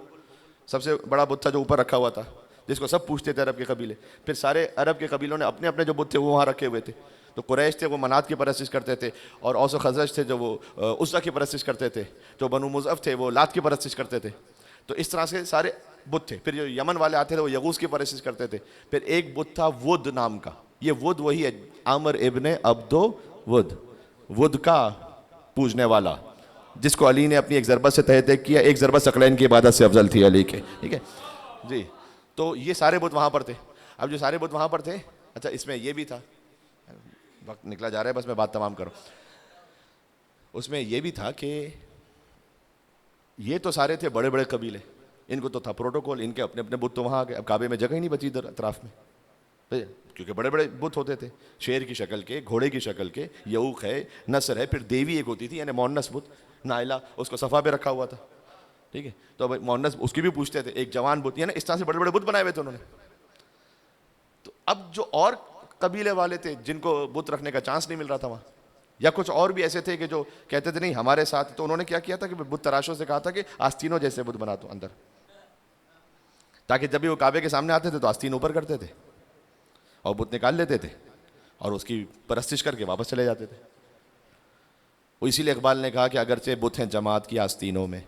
سب سے بڑا بت تھا جو اوپر رکھا ہوا تھا جس کو سب پوچھتے تھے عرب کے قبیلے. پھر سارے عرب کے قبیلوں نے اپنے اپنے جو بت تھے وہ وہاں رکھے ہوئے تھے. تو قریش تھے وہ منات کی پرستش کرتے تھے، اور اوس و خزرج تھے جو وہ عزا کی پرستش کرتے تھے. جو بنو مضعف تھے وہ لات کی پرستش کرتے تھے. تو اس طرح سے سارے بت تھے. پھر جو یمن والے آتے تھے وہ یغوث کی پرستش کرتے تھے. پھر ایک بت تھا ود نام کا. یہ ود وہی ہے عامر ابن عبدو ود، ود کا پوجنے والا جس کو علی نے اپنی ایک ضربت سے تہہ کیا. ایک ضربت ثقلین کی عبادت سے افضل تھی علی کے. ٹھیک ہے جی. تو یہ سارے بت وہاں پر تھے. اب جو سارے بت وہاں پر تھے، اچھا اس میں یہ بھی تھا، وقت نکلا جا رہا ہے بس میں بات تمام کروں. اس میں یہ بھی تھا کہ یہ تو سارے تھے بڑے بڑے قبیلے، ان کو تو تھا پروٹوکول، ان کے اپنے اپنے بت تو وہاں آ گئے. اب کعبے میں جگہ ہی نہیں بچی ادھر اطراف میں کیونکہ بڑے بڑے بت ہوتے تھے، شیر کی شکل کے، گھوڑے کی شکل کے. یعوق ہے، نصر ہے، پھر دیوی ایک ہوتی تھی یعنی مونس بت نائلہ، اس کو صفا پہ رکھا ہوا تھا. ٹھیک ہے تو اب مونس اس کی بھی پوچھتے تھے. ایک جوان بت یعنی اس طرح سے بڑے بڑے بت بنائے ہوئے تھے انہوں نے. تو اب جو اور قبیلے والے تھے جن کو بت رکھنے کا چانس نہیں مل رہا تھا وہاں، یا کچھ اور بھی ایسے تھے کہ جو کہتے تھے نہیں ہمارے ساتھ، تو انہوں نے کیا کیا تھا کہ بت تراشوں سے کہا تھا کہ آستینوں جیسے بت بنا دو اندر، تاکہ جب بھی وہ کعبے کے سامنے آتے تھے تو آستین اوپر کرتے تھے اور بت نکال لیتے تھے اور اس کی پرستش کر کے واپس چلے جاتے تھے. وہ اسی لیے اقبال نے کہا کہ اگرچہ بت ہیں جماعت کی آستینوں میں.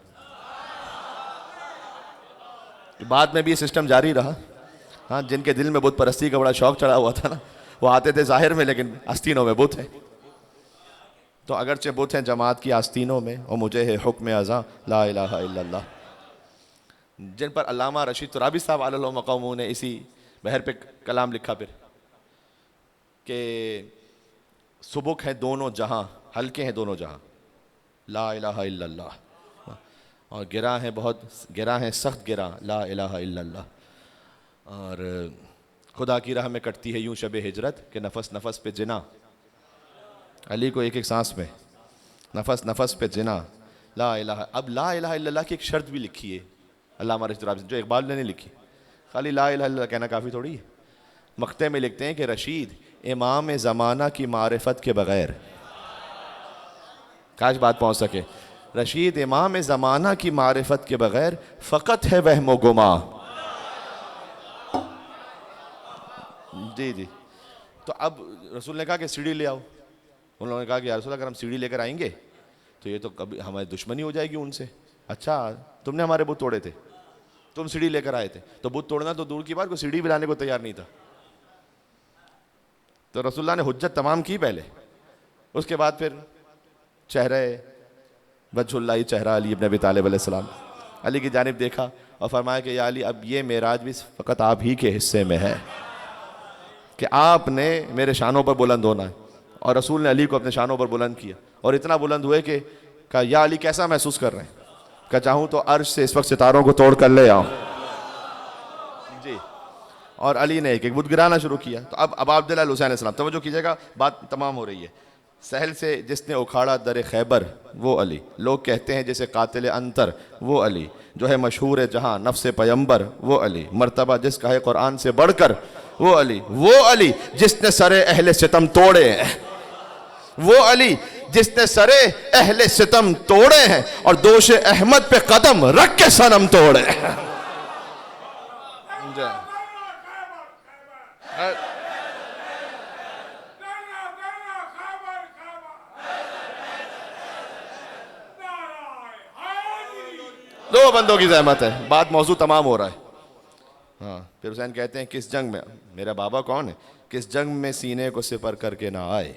بعد میں بھی یہ سسٹم جاری رہا. ہاں جن کے دل میں بت پرستی کا بڑا شوق چڑھا ہوا تھا نا، وہ آتے تھے ظاہر میں لیکن آستینوں میں بت ہیں. تو اگرچہ بت ہیں جماعت کی آستینوں میں، اور مجھے ہے حکم ازاں لا الہ الا اللہ. جن پر علامہ رشید ترابی صاحب علیہ وسلم نے اسی بحر پہ کلام لکھا پھر کہ سبک ہے دونوں جہاں، ہلکے ہیں دونوں جہاں، لا الہ الا اللہ، اور گراں ہیں بہت گراں ہیں سخت گراں، لا الہ الا اللہ. اور خدا کی راہ میں کٹتی ہے یوں شب ہجرت کہ نفس نفس پہ جنا. علی کو ایک ایک سانس میں، نفس نفس پہ جنا، لا الہ. اب لا الہ الا اللہ کی ایک شرط بھی لکھی ہے علامہ رشید ترابی جو اقبال نے نہیں لکھی. خالی لا الہ الا اللہ کہنا کافی تھوڑی ہے. مقطع میں لکھتے ہیں کہ رشید امام زمانہ کی معرفت کے بغیر، کاش بات پہنچ سکے، رشید امام زمانہ کی معرفت کے بغیر فقط ہے وہم و گما. جی جی. تو اب رسول نے کہا کہ سیڑھی لے آؤ. انہوں نے کہا کہ یا رسول اللہ اگر ہم سیڑھی لے کر آئیں گے تو یہ تو کبھی ہماری دشمنی ہو جائے گی ان سے. اچھا تم نے ہمارے بت توڑے تھے، تم سیڑھی لے کر آئے تھے، تو بت توڑنا تو دور کی بات، کوئی سیڑھی بھی لانے کو تیار نہیں تھا. تو رسول اللہ نے حجت تمام کی پہلے، اس کے بعد پھر چہرہ وجہ اللہ چہرہ علی ابن ابی طالب علیہ السلام، علی کی جانب دیکھا اور فرمایا کہ یا علی اب یہ معراج بھی فقط آپ ہی کے حصے میں ہے کہ آپ نے میرے شانوں پر بلند ہونا ہے. اور رسول نے علی کو اپنے شانوں پر بلند کیا اور اتنا بلند ہوئے کہ کہا یا علی کیسا محسوس کر رہے ہیں؟ کہ چاہوں تو عرش سے اس وقت ستاروں کو توڑ کر لے آؤں. جی. اور علی نے ایک ایک بت گرانا شروع کیا. تو اب عبداللہ حسین علیہ السلام، توجہ کیجیے گا، بات تمام ہو رہی ہے. سہل سے جس نے اکھاڑا در خیبر وہ علی، لوگ کہتے ہیں جسے قاتل انتر وہ علی، جو ہے مشہور جہاں نفس پیمبر وہ علی، مرتبہ جس کا ہے قرآن سے بڑھ کر وہ علی، وہ علی جس نے سر اہل ستم توڑے ہیں، وہ علی جس نے سر اہل ستم توڑے ہیں اور دوش احمد پہ قدم رکھ کے صنم توڑے ہیں. دو بندوں کی زحمت ہے، بات موضوع تمام ہو رہا ہے. ہاں پھر حسین کہتے ہیں کس جنگ میں، میرا بابا کون ہے، کس جنگ میں سینے کو سپر کر کے نہ آئے،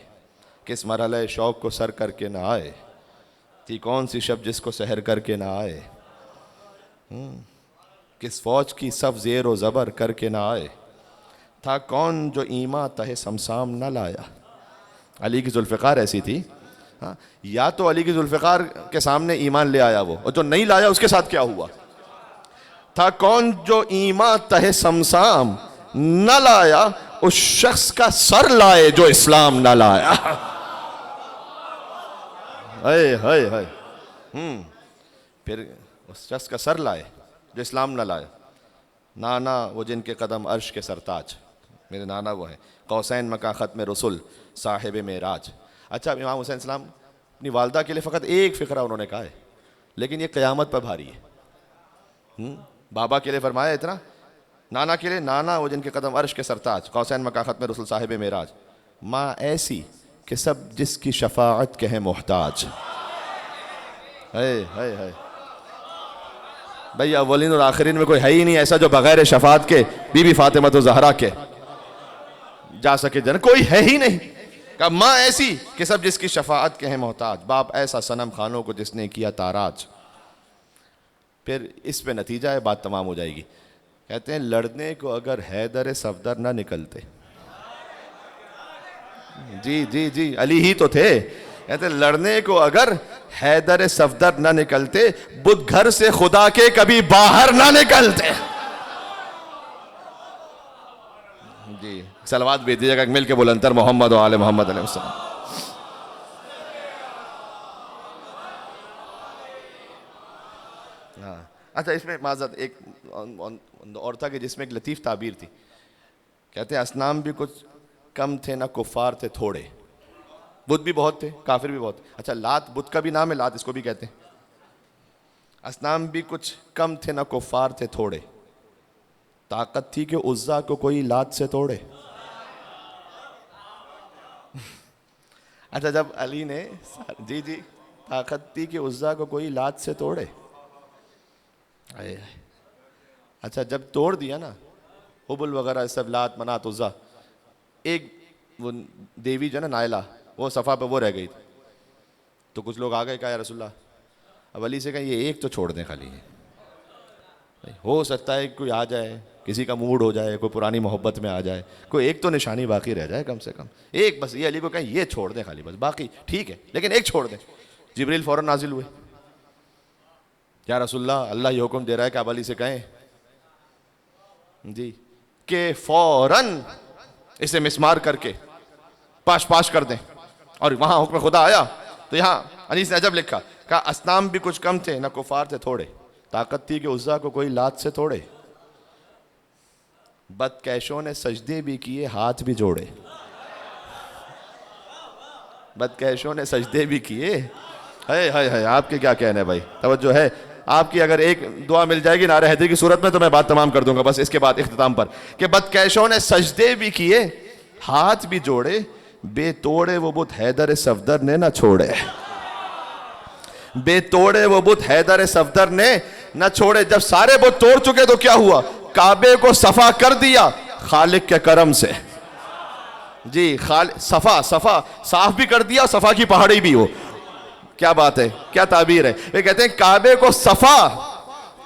کس مرحلہ شوق کو سر کر کے نہ آئے، تھی کون سی شب جس کو سحر کر کے نہ آئے، کس فوج کی صف زیر و زبر کر کے نہ آئے، تھا کون جو ایماں تہ سمسام نہ لایا. علی کی ذوالفقار ایسی تھی، یا تو علی کی ذوالفقار کے سامنے ایمان لے آیا وہ، اور جو نہیں لایا اس کے ساتھ کیا ہوا. تھا کون جو ایمان تہ سمسام نہ لایا، اس شخص کا سر لائے جو اسلام نہ لایا. پھر اس شخص کا سر لائے جو اسلام نہ لائے. نانا وہ جن کے قدم عرش کے سرتاج، میرے نانا وہ ہیں قوسین مکاں ختم رسول صاحب معراج. اچھا امام حسین السلام اپنی والدہ کے لیے فقط ایک فقرہ انہوں نے کہا ہے، لیکن یہ قیامت پر بھاری ہے. بابا کے لیے فرمایا اتنا، نانا کے لیے نانا وہ جن کے قدم عرش کے سرتاج، قوسین مکاں ختم رسول صاحب معراج، ماں ایسی کہ سب جس کی شفاعت کے ہیں محتاج. بھئی اولین اور آخرین میں کوئی ہے ہی نہیں ایسا جو بغیر شفاعت کے بی بی فاطمہ زہرا کے جا سکے جنت، کوئی ہے ہی نہیں. کہ ماں ایسی کہ سب جس کی شفاعت کے ہیں محتاج، باپ ایسا صنم خانوں کو جس نے کیا تاراج. پھر اس پہ نتیجہ ہے، بات تمام ہو جائے گی. کہتے ہیں لڑنے کو اگر حیدر صفدر نہ نکلتے، جی علی ہی تو تھے. کہتے ہیں لڑنے کو اگر حیدر صفدر نہ نکلتے، بدھ گھر سے خدا کے کبھی باہر نہ نکلتے. جی صلوات بھیج دیجیے گا مل کے بلندر محمد و آل محمد علیہ السلام. اچھا اس میں معذرت ایک اور تھا کہ جس میں ایک لطیف تعبیر تھی. کہتے ہیں اسنام بھی کچھ کم تھے نہ کفار تھے تھوڑے، بدھ بھی بہت تھے کافر بھی بہت. اچھا لات بدھ کا بھی نام ہے، لات اس کو بھی کہتے ہیں. اسنام بھی کچھ کم تھے نہ کفار تھے تھوڑے، طاقت تھی کہ عزا کو کوئی لات سے توڑے. اچھا جب علی نے جی طاقت تھی کہ عزا کو کوئی لات سے توڑے. اچھا جب توڑ دیا نا حبل وغیرہ سب لات منات عزا، ایک وہ دیوی جو ہے نا نائلہ، وہ صفا پہ وہ رہ گئی. تو کچھ لوگ آ گئے کہا یا رسول اللہ، اب علی سے کہیں یہ ایک تو چھوڑ دیں خالی. ہو سکتا ہے کوئی آ جائے، کسی کا موڈ ہو جائے، کوئی پرانی محبت میں آ جائے، کوئی ایک تو نشانی باقی رہ جائے کم سے کم ایک. بس یہ علی کو کہیں یہ چھوڑ دیں خالی، بس باقی ٹھیک ہے لیکن ایک چھوڑ دیں. جبریل فوراً نازل ہوئے، یا رسول اللہ اللہ یہ حکم دے رہا ہے کہ آپ علی سے کہیں جی کہ فوراً اسے مسمار کر کے پاش کر دیں. اور وہاں حکم خدا آیا تو یہاں انیس نے عجب لکھا، کہا اسنام بھی کچھ کم تھے نہ کفار تھے تھوڑے، طاقت تھی کہ عزا کو کوئی لات سے توڑے. بدکیشوں نے سجدے بھی کیے ہاتھ بھی جوڑے. بدکیشوں نے سجدے بھی کیے. آپ کے کیا کہنے بھائی، توجہ ہے آپ کی. اگر ایک دعا مل جائے گی نعرہ حیدری کی صورت میں تو میں بات تمام کر دوں گا بس اس کے بعد اختتام پر، کہ بدکیشوں نے سجدے بھی کیے ہاتھ بھی جوڑے، بے توڑے وہ بت حیدر صفدر نے نہ چھوڑے. بے توڑے وہ بت حیدر صفدر نے نہ چھوڑے. جب سارے بت توڑ چکے تو کیا ہوا، کعبے کو صفا کر دیا خالق کے کرم سے. جی صفا صاف بھی کر دیا، صفا کی پہاڑی بھی ہو. کیا بات ہے، کیا تعبیر ہے. یہ کہتے ہیں کعبے کو صفا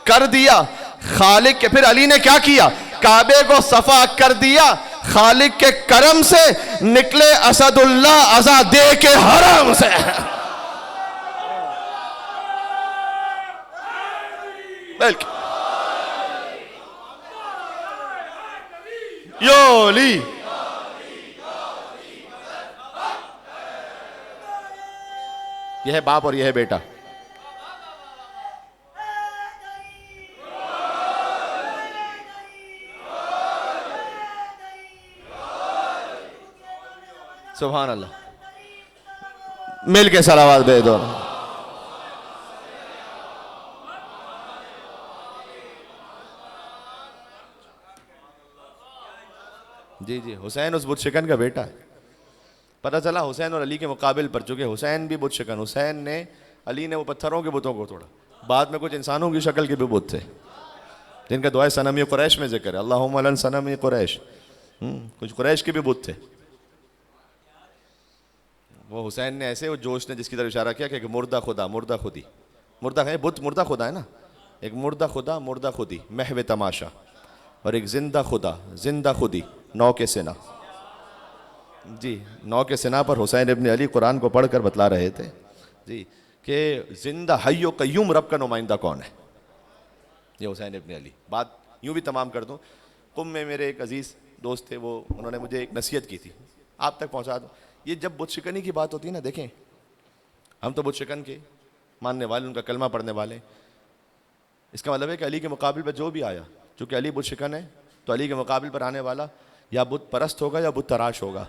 کر دیا خالق کے. پھر علی نے کیا کیا؟ کعبے کو صفا کر دیا، خالق کے کرم سے نکلے اسد اللہ عزا دے کے حرم سے. یولی یہ ہے باپ اور یہ ہے بیٹا. سبحان اللہ. مل کے صلوات بھیج دو. جی جی حسین اس بت شکن کا بیٹا ہے. پتہ چلا حسین اور علی کے مقابل پر، چونکہ حسین بھی بت شکن، حسین نے، علی نے وہ پتھروں کے بتوں کو توڑا. بعد میں کچھ انسانوں کی شکل کے بھی بت تھے جن کا دعائے صنمی قریش میں ذکر ہے، اللہم لن صنمی قریش. کچھ قریش کے بھی بت تھے. وہ حسین نے ایسے وہ جوش نے جس کی طرف اشارہ کیا کہ ایک مردہ خدا، مردہ خودی، مردہ ہے بت، مردہ خدا ہے نا، ایک مردہ خدا، مردہ خودی، محو تماشا، اور ایک زندہ خدا، زندہ خودی، نو کے سنا. جی نو کے سنا پر حسین ابن علی قرآن کو پڑھ کر بتلا رہے تھے جی کہ زندہ حی و قیوم رب کا نمائندہ کون ہے. یہ حسین ابن علی. بات یوں بھی تمام کر دوں. قم میں میرے ایک عزیز دوست تھے، وہ انہوں نے مجھے ایک نصیحت کی تھی، آپ تک پہنچا دوں. یہ جب بت شکنی کی بات ہوتی ہے نا، دیکھیں ہم تو بت شکن کے ماننے والے، ان کا کلمہ پڑھنے والے، اس کا مطلب ہے کہ علی کے مقابل پر جو بھی آیا، چونکہ علی بت شکن ہے تو علی کے مقابل پر آنے والا یا بت پرست ہوگا یا بت تراش ہوگا،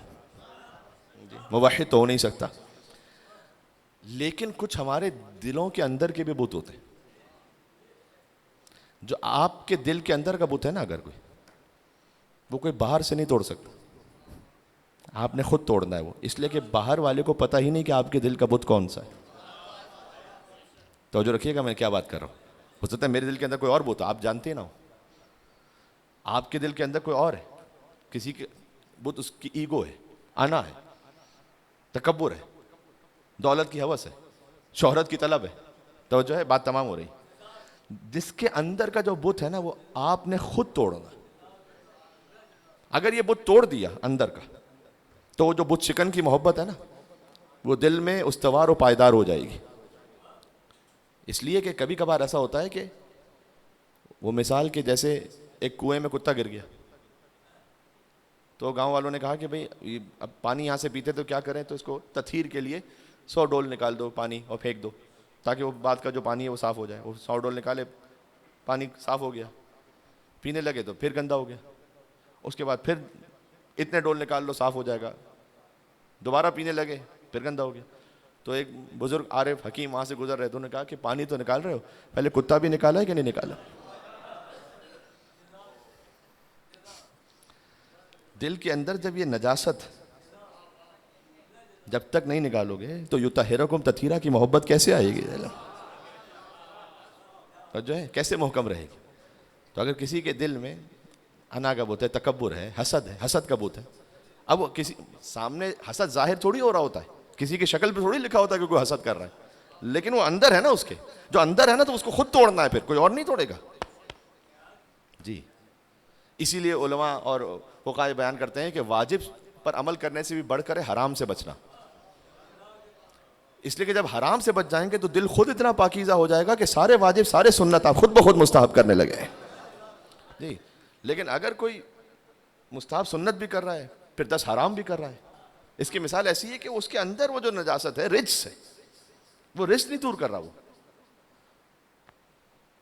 موحد تو ہو نہیں سکتا. لیکن کچھ ہمارے دلوں کے اندر کے بھی بت ہوتے ہیں. جو آپ کے دل کے اندر کا بت ہے نا، اگر کوئی، وہ کوئی باہر سے نہیں توڑ سکتا، آپ نے خود توڑنا ہے وہ. اس لیے کہ باہر والے کو پتہ ہی نہیں کہ آپ کے دل کا بت کون سا ہے. توجہ رکھیے گا میں کیا بات کر رہا ہوں. ہو سکتا ہے میرے دل کے اندر کوئی اور بت ہے، آپ جانتے نہ ہو. آپ کے دل کے اندر کوئی اور ہے، کسی کے بت اس کی ایگو ہے، انا ہے، تکبر ہے، دولت کی ہوس ہے، شہرت کی طلب ہے. توجہ ہے، بات تمام ہو رہی. جس کے اندر کا جو بت ہے نا، وہ آپ نے خود توڑنا. اگر یہ بت توڑ دیا اندر کا، تو وہ جو بت شکن کی محبت ہے نا، وہ دل میں استوار و پائیدار ہو جائے گی. اس لیے کہ کبھی کبھار ایسا ہوتا ہے کہ وہ مثال کے جیسے ایک کنویں میں کتا گر گیا، تو گاؤں والوں نے کہا کہ بھئی اب پانی یہاں سے پیتے تو کیا کریں، تو اس کو تطہیر کے لیے 100 ڈول نکال دو پانی اور پھینک دو تاکہ وہ بعد کا جو پانی ہے وہ صاف ہو جائے. وہ 100 ڈول نکالے، پانی صاف ہو گیا. پینے لگے تو پھر گندا ہو گیا. اس کے بعد پھر اتنے ڈول نکال لو، صاف ہو جائے گا. دوبارہ پینے لگے، پھر گندا ہو گیا. تو ایک بزرگ عارف حکیم وہاں سے گزر رہے تھے، انہوں نے کہا کہ پانی تو نکال رہے ہو، پہلے کتا بھی نکالا ہے کہ نہیں نکالا؟ دل کے اندر جب یہ نجاست جب تک نہیں نکالو گے تو یطہرکم تطہیرا کی محبت کیسے آئے گی؟ جو ہے کیسے محکم رہے گی؟ تو اگر کسی کے دل میں انا کا بت ہے، تکبر ہے، حسد کا بت ہے، اب کسی سامنے حسد ظاہر تھوڑی ہو رہا ہوتا ہے، کسی کی شکل پہ تھوڑی لکھا ہوتا ہے کہ کوئی حسد کر رہا ہے، لیکن وہ اندر ہے نا، اس کے جو اندر ہے نا، تو اس کو خود توڑنا ہے، پھر کوئی اور نہیں توڑے گا. جی اسی لیے علماء اور فقہاء بیان کرتے ہیں کہ واجب پر عمل کرنے سے بھی بڑھ کر ہے حرام سے بچنا. اس لیے کہ جب حرام سے بچ جائیں گے تو دل خود اتنا پاکیزہ ہو جائے گا کہ سارے واجب، سارے سنت آپ خود بخود مستحب کرنے لگے. جی لیکن اگر کوئی مستحب سنت بھی کر رہا ہے پھر 10 حرام بھی کر رہا ہے، اس کی مثال ایسی ہے کہ اس کے اندر وہ جو نجاست ہے، رجس ہے، وہ رجس نہیں دور کر رہا. وہ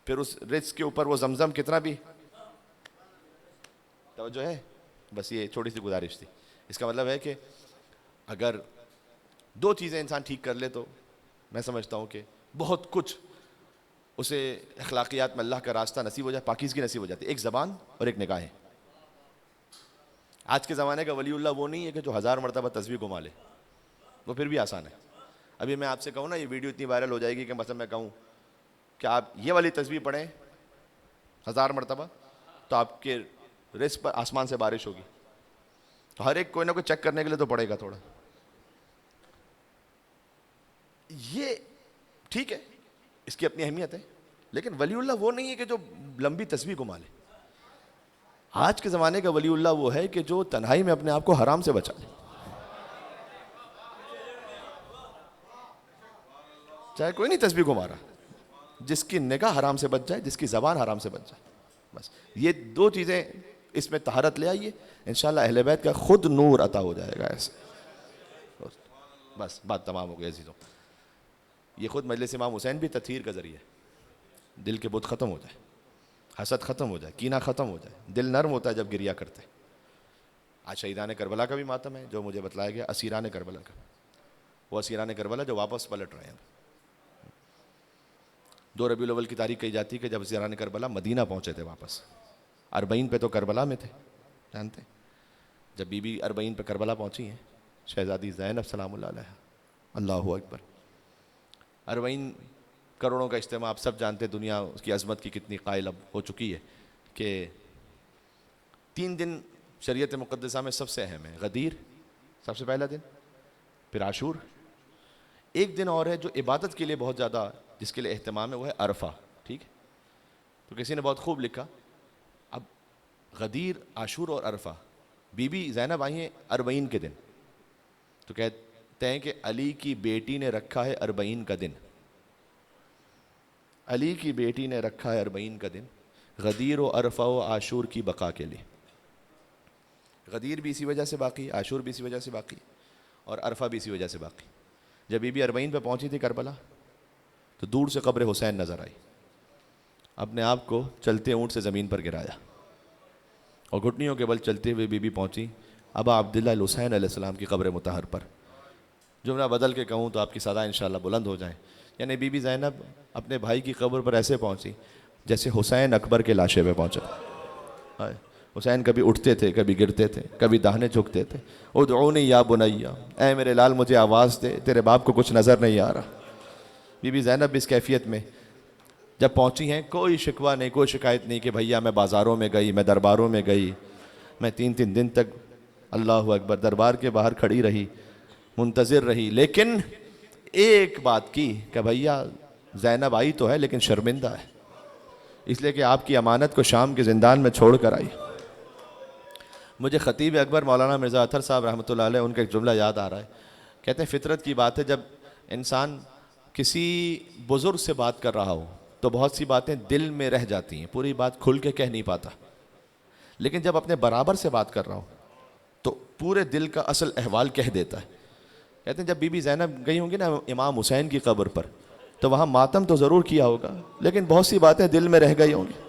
پھر اس رجس کے اوپر وہ زمزم کتنا بھی. توجہ ہے، بس یہ چھوٹی سی گزارش تھی. اس کا مطلب ہے کہ اگر 2 چیزیں انسان ٹھیک کر لے تو میں سمجھتا ہوں کہ بہت کچھ اسے اخلاقیات میں اللہ کا راستہ نصیب ہو جائے، پاکیزگی نصیب ہو جاتی ہے. ایک زبان اور ایک نگاہیں. آج کے زمانے کا ولی اللہ وہ نہیں ہے کہ جو 1000 مرتبہ تسبیح گھما لے، وہ پھر بھی آسان ہے. ابھی میں آپ سے کہوں نا، یہ ویڈیو اتنی وائرل ہو جائے گی کہ مثلا میں کہوں کہ آپ یہ والی تسبیح پڑھیں 1000 مرتبہ تو آپ کے رزق پر آسمان سے بارش ہوگی. تو ہر ایک کوئی نہ کوئی چیک کرنے کے لیے تو پڑے گا تھوڑا. یہ ٹھیک ہے, اس کی اپنی اہمیت ہے, لیکن ولی اللہ وہ نہیں ہے کہ جو لمبی تسبیح گھما لے. آج کے زمانے کا ولی اللہ وہ ہے کہ جو تنہائی میں اپنے آپ کو حرام سے بچا لے, چاہے کوئی نہیں تسبیح گھما رہا, جس کی نگاہ حرام سے بچ جائے, جس کی زبان حرام سے بچ جائے, بس یہ دو چیزیں اس میں طہارت لے آئیے, انشاءاللہ اہل بیت کا خود نور عطا ہو جائے گا ایسے. بس بات تمام ہو گئی عزیزوں. یہ خود مجلس امام حسین بھی تطہیر کا ذریعہ ہے, دل کے بت ختم ہو جائے, حسد ختم ہو جائے, کینہ ختم ہو جائے, دل نرم ہوتا ہے جب گریا کرتے. آج شہیدان کربلا کا بھی ماتم ہے جو مجھے بتلایا گیا, اسیران کربلا کا, وہ اسیران کربلا جو واپس پلٹ رہے ہیں. 2 ربیع الاول کی تاریخ کہی جاتی ہے کہ جب اسیران کربلا مدینہ پہنچے تھے واپس, 40 پہ تو کربلا میں تھے, جانتے ہیں. جب بی بی 40 پہ کربلا پہنچی ہیں, شہزادی زینب سلام اللہ علیہ, اللہ اکبر, 40 کروڑوں کا اجتماع, آپ سب جانتے ہیں دنیا اس کی عظمت کی کتنی قائل اب ہو چکی ہے کہ 3 دن شریعت مقدسہ میں سب سے اہم ہے. غدیر سب سے پہلا دن, پھر عاشور, ایک دن اور ہے جو عبادت کے لیے بہت زیادہ جس کے لیے اہتمام ہے, وہ ہے عرفہ. ٹھیک ہے, تو کسی نے بہت خوب لکھا, اب غدیر, عاشور اور عرفہ, بی بی زینب آئی ہیں 40 کے دن, تو کہتے ہیں کہ علی کی بیٹی نے رکھا ہے 40 کا دن, علی کی بیٹی نے رکھا ہے 40 کا دن, غدیر و عرفہ و عاشور کی بقا کے لیے. غدیر بھی اسی وجہ سے باقی, عاشور بھی اسی وجہ سے باقی, اور عرفہ بھی اسی وجہ سے باقی. جب بی بی 40 پہ پہنچی تھی کربلا, تو دور سے قبر حسین نظر آئی, اپنے آپ کو چلتے اونٹ سے زمین پر گرایا, اور گھٹنیوں کے بل چلتے ہوئے بی بی پہنچی ابا عبداللہ الحسین علیہ السلام کی قبر مطہر پر. جملہ بدل کے کہوں تو آپ کی صدا انشاءاللہ بلند ہو جائیں. یعنی بی بی زینب اپنے بھائی کی قبر پر ایسے پہنچی جیسے حسین اکبر کے لاشے پہ پہنچا. حسین کبھی اٹھتے تھے, کبھی گرتے تھے, کبھی داہنے جھکتے تھے. ادعونی یا بنیا, اے میرے لال مجھے آواز دے, تیرے باپ کو کچھ نظر نہیں آ رہا. بی بی زینب اس کیفیت میں جب پہنچی ہیں, کوئی شکوہ نہیں, کوئی شکایت نہیں کہ بھیا میں بازاروں میں گئی, میں درباروں میں گئی, میں 3 دن تک اللہ اکبر دربار کے باہر کھڑی رہی, منتظر رہی, لیکن ایک بات کی کہ بھیا زینب آئی تو ہے لیکن شرمندہ ہے, اس لیے کہ آپ کی امانت کو شام کے زندان میں چھوڑ کر آئی. مجھے خطیب اکبر مولانا مرزا اطہر صاحب رحمۃ اللہ علیہ ان کا ایک جملہ یاد آ رہا ہے. کہتے ہیں فطرت کی بات ہے, جب انسان کسی بزرگ سے بات کر رہا ہو تو بہت سی باتیں دل میں رہ جاتی ہیں, پوری بات کھل کے کہہ نہیں پاتا, لیکن جب اپنے برابر سے بات کر رہا ہو تو پورے دل کا اصل احوال کہہ دیتا ہے. کہتے ہیں جب بی بی زینب گئی ہوں گی نا امام حسین کی قبر پر, تو وہاں ماتم تو ضرور کیا ہوگا, لیکن بہت سی باتیں دل میں رہ گئی ہوں گی.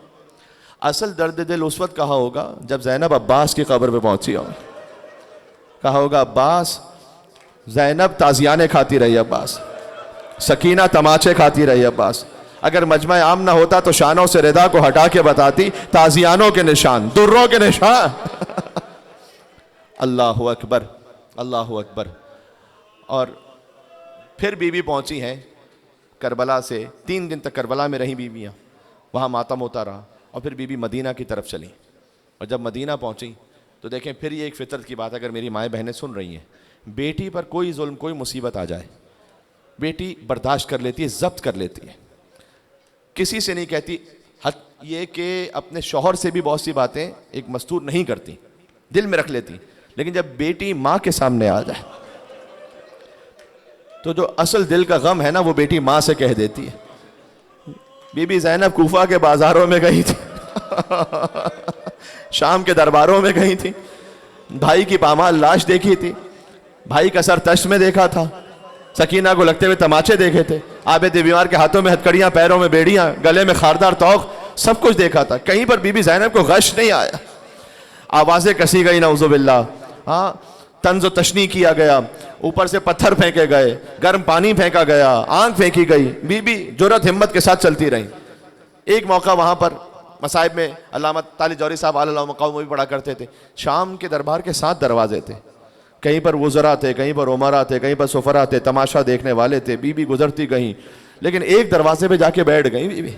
اصل درد دل اس وقت کہا ہوگا جب زینب عباس کی قبر پہ پہنچی ہوگی, کہا ہوگا عباس, زینب تازیانے کھاتی رہی عباس, سکینہ تماچے کھاتی رہی عباس, اگر مجمع عام نہ ہوتا تو شانوں سے ردا کو ہٹا کے بتاتی تازیانوں کے نشان, دروں کے نشان. اللہ اکبر, اللہ اکبر. اور پھر بی بی پہنچی ہیں کربلا سے, 3 دن تک کربلا میں رہیں بیویاں, وہاں ماتم ہوتا رہا, اور پھر بی بی مدینہ کی طرف چلیں. اور جب مدینہ پہنچی تو دیکھیں پھر یہ ایک فطرت کی بات ہے, اگر میری مائیں بہنیں سن رہی ہیں, بیٹی پر کوئی ظلم کوئی مصیبت آ جائے, بیٹی برداشت کر لیتی ہے, ضبط کر لیتی ہے, کسی سے نہیں کہتی. حد یہ کہ اپنے شوہر سے بھی بہت سی باتیں ایک مستور نہیں کرتی, دل میں رکھ لیتی, لیکن جب بیٹی ماں کے سامنے آ جائے تو جو اصل دل کا غم ہے نا وہ بیٹی ماں سے کہہ دیتی ہے. بی بی زینب کوفہ کے بازاروں میں گئی تھی, شام کے درباروں میں گئی تھی, بھائی کی پامال لاش دیکھی تھی, بھائی کا سر تشت میں دیکھا تھا, سکینہ کو لگتے ہوئے تماچے دیکھے تھے, عابد بیمار کے ہاتھوں میں ہتکڑیاں, پیروں میں بیڑیاں, گلے میں خاردار توق, سب کچھ دیکھا تھا. کہیں پر بی بی زینب کو غش نہیں آیا, آوازیں کسی گئی نعوذ باللہ, ہاں طنز و تشنیع کیا گیا, اوپر سے پتھر پھینکے گئے, گرم پانی پھینکا گیا, آنکھ پھینکی گئی, بی بی جرأت ہمت کے ساتھ چلتی رہیں. ایک موقع وہاں پر مصائب میں علامہ طالب جوہری صاحب علیہ مقام بھی پڑھا کرتے تھے, شام کے دربار کے 7 دروازے تھے, کہیں پر وزراء تھے, کہیں پر عمراء تھے, کہیں پر سفراء تھے, تماشا دیکھنے والے تھے, بی بی گزرتی گئیں, لیکن ایک دروازے پہ جا کے بیٹھ گئیں بی بی.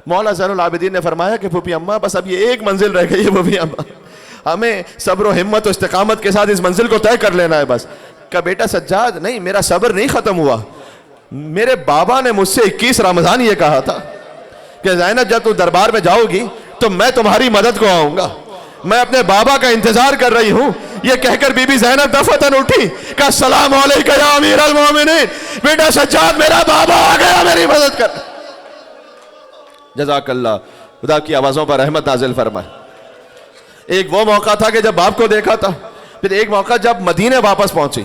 مولا زین العابدین نے فرمایا کہ پھوپھی اماں بس اب یہ ایک منزل رہ گئی ہے پھوپھی اماں, ہمیں صبر و ہمت و استقامت کے ساتھ اس منزل کو طے کر لینا ہے بس. کہ بیٹا سجاد نہیں، میرا صبر نہیں ختم ہوا. میرے بابا نے مجھ سے 21 رمضان یہ کہا تھا کہ زینب جب تو دربار میں جاؤ گی تو میں تمہاری مدد کو آؤں گا. میں اپنے بابا کا انتظار کر رہی ہوں. یہ کہہ کر بی بی زینب دفتن اٹھی کہ السلام علیکہ یا امیر المومنین. بیٹا سجاد میرا بابا آ گیا میری مدد کر. جزاک اللہ، خدا کی آوازوں پر رحمت نازل فرمائے. ایک وہ موقع تھا کہ جب باپ کو دیکھا تھا، پھر ایک موقع جب مدینے واپس پہنچی.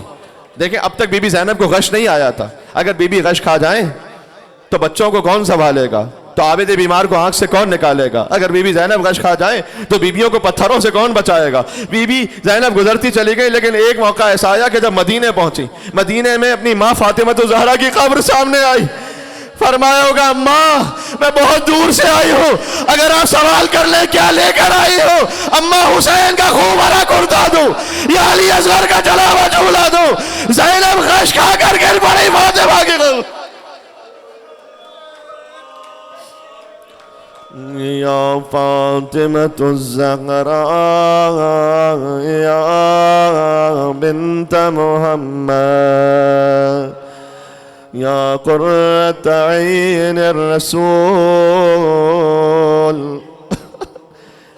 دیکھیں اب تک بی بی زینب کو غش نہیں آیا تھا. اگر بی بی غش کھا جائیں تو بچوں کو کون سنبھالے گا؟ تو عابد بیمار کو آنکھ سے کون نکالے گا؟ اگر بی بی زینب غش کھا جائیں تو بیبیوں کو پتھروں سے کون بچائے گا؟ بی بی زینب گزرتی چلی گئی، لیکن ایک موقع ایسا آیا کہ جب مدینے پہنچی، مدینے میں اپنی ماں فاطمہ الزہرا کی قبر سامنے آئی. فرمایا ہوگا اماں میں بہت دور سے آئی ہوں، اگر آپ سوال کر لیں کیا لے کر آئی ہو؟ اماں حسین کا خون بھرا کرتا دوں یا علی اصغر کا جلا ہوا جھولا دوں؟ زینب غش کھا کر گر پڑی فاطمہ کی قبر. یا فاطمة الزہرا یا بنت محمد یا قرۃ عین الرسول.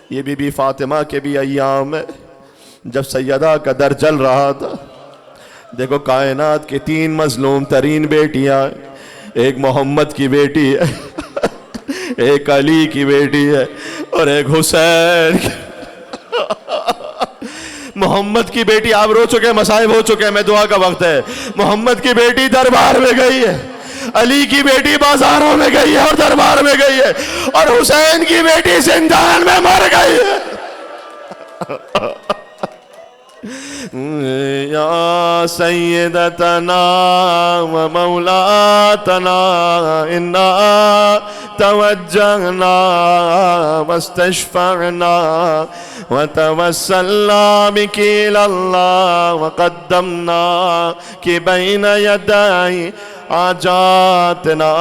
یہ بی بی فاطمہ کے بھی ایام ہے جب سیدہ کا در جل رہا تھا. دیکھو کائنات کی 3 مظلوم ترین بیٹیاں، ایک محمد کی بیٹی ہے، ایک علی کی بیٹی ہے، اور ایک حسین کی. محمد کی بیٹی، آپ رو چکے، مصائب ہو چکے، میں دعا کا وقت ہے. محمد کی بیٹی دربار میں گئی ہے، علی کی بیٹی بازاروں میں گئی ہے اور دربار میں گئی ہے، اور حسین کی بیٹی زندان میں مر گئی ہے. یا سیدتنا و مولاتنا انا توجہنا واستشفعنا وتوسلنا بک الی اللہ وقدمنا کی بین یدی حاجاتنا.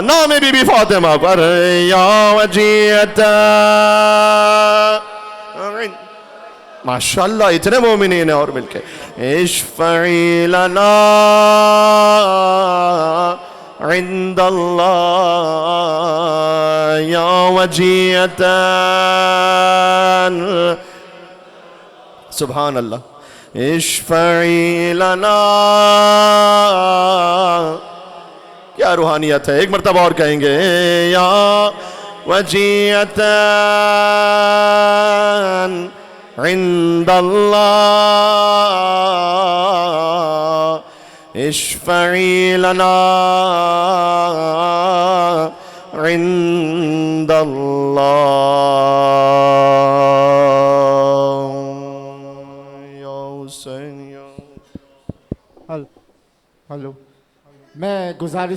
نام بی بی فاطمہ پر. یا وجیہتا، ماشاءاللہ اتنے مومنین ہیں اور مل کے. اشفعی لنا عند اللہ یا وجیہتا. سبحان اللہ. اشفعی لنا، کیا روحانیت ہے. ایک مرتبہ اور کہیں گے. یا وجیہتا عند اللہ اشفعی لنا عند اللہ. یا حسین یا ہلو، میں گزارش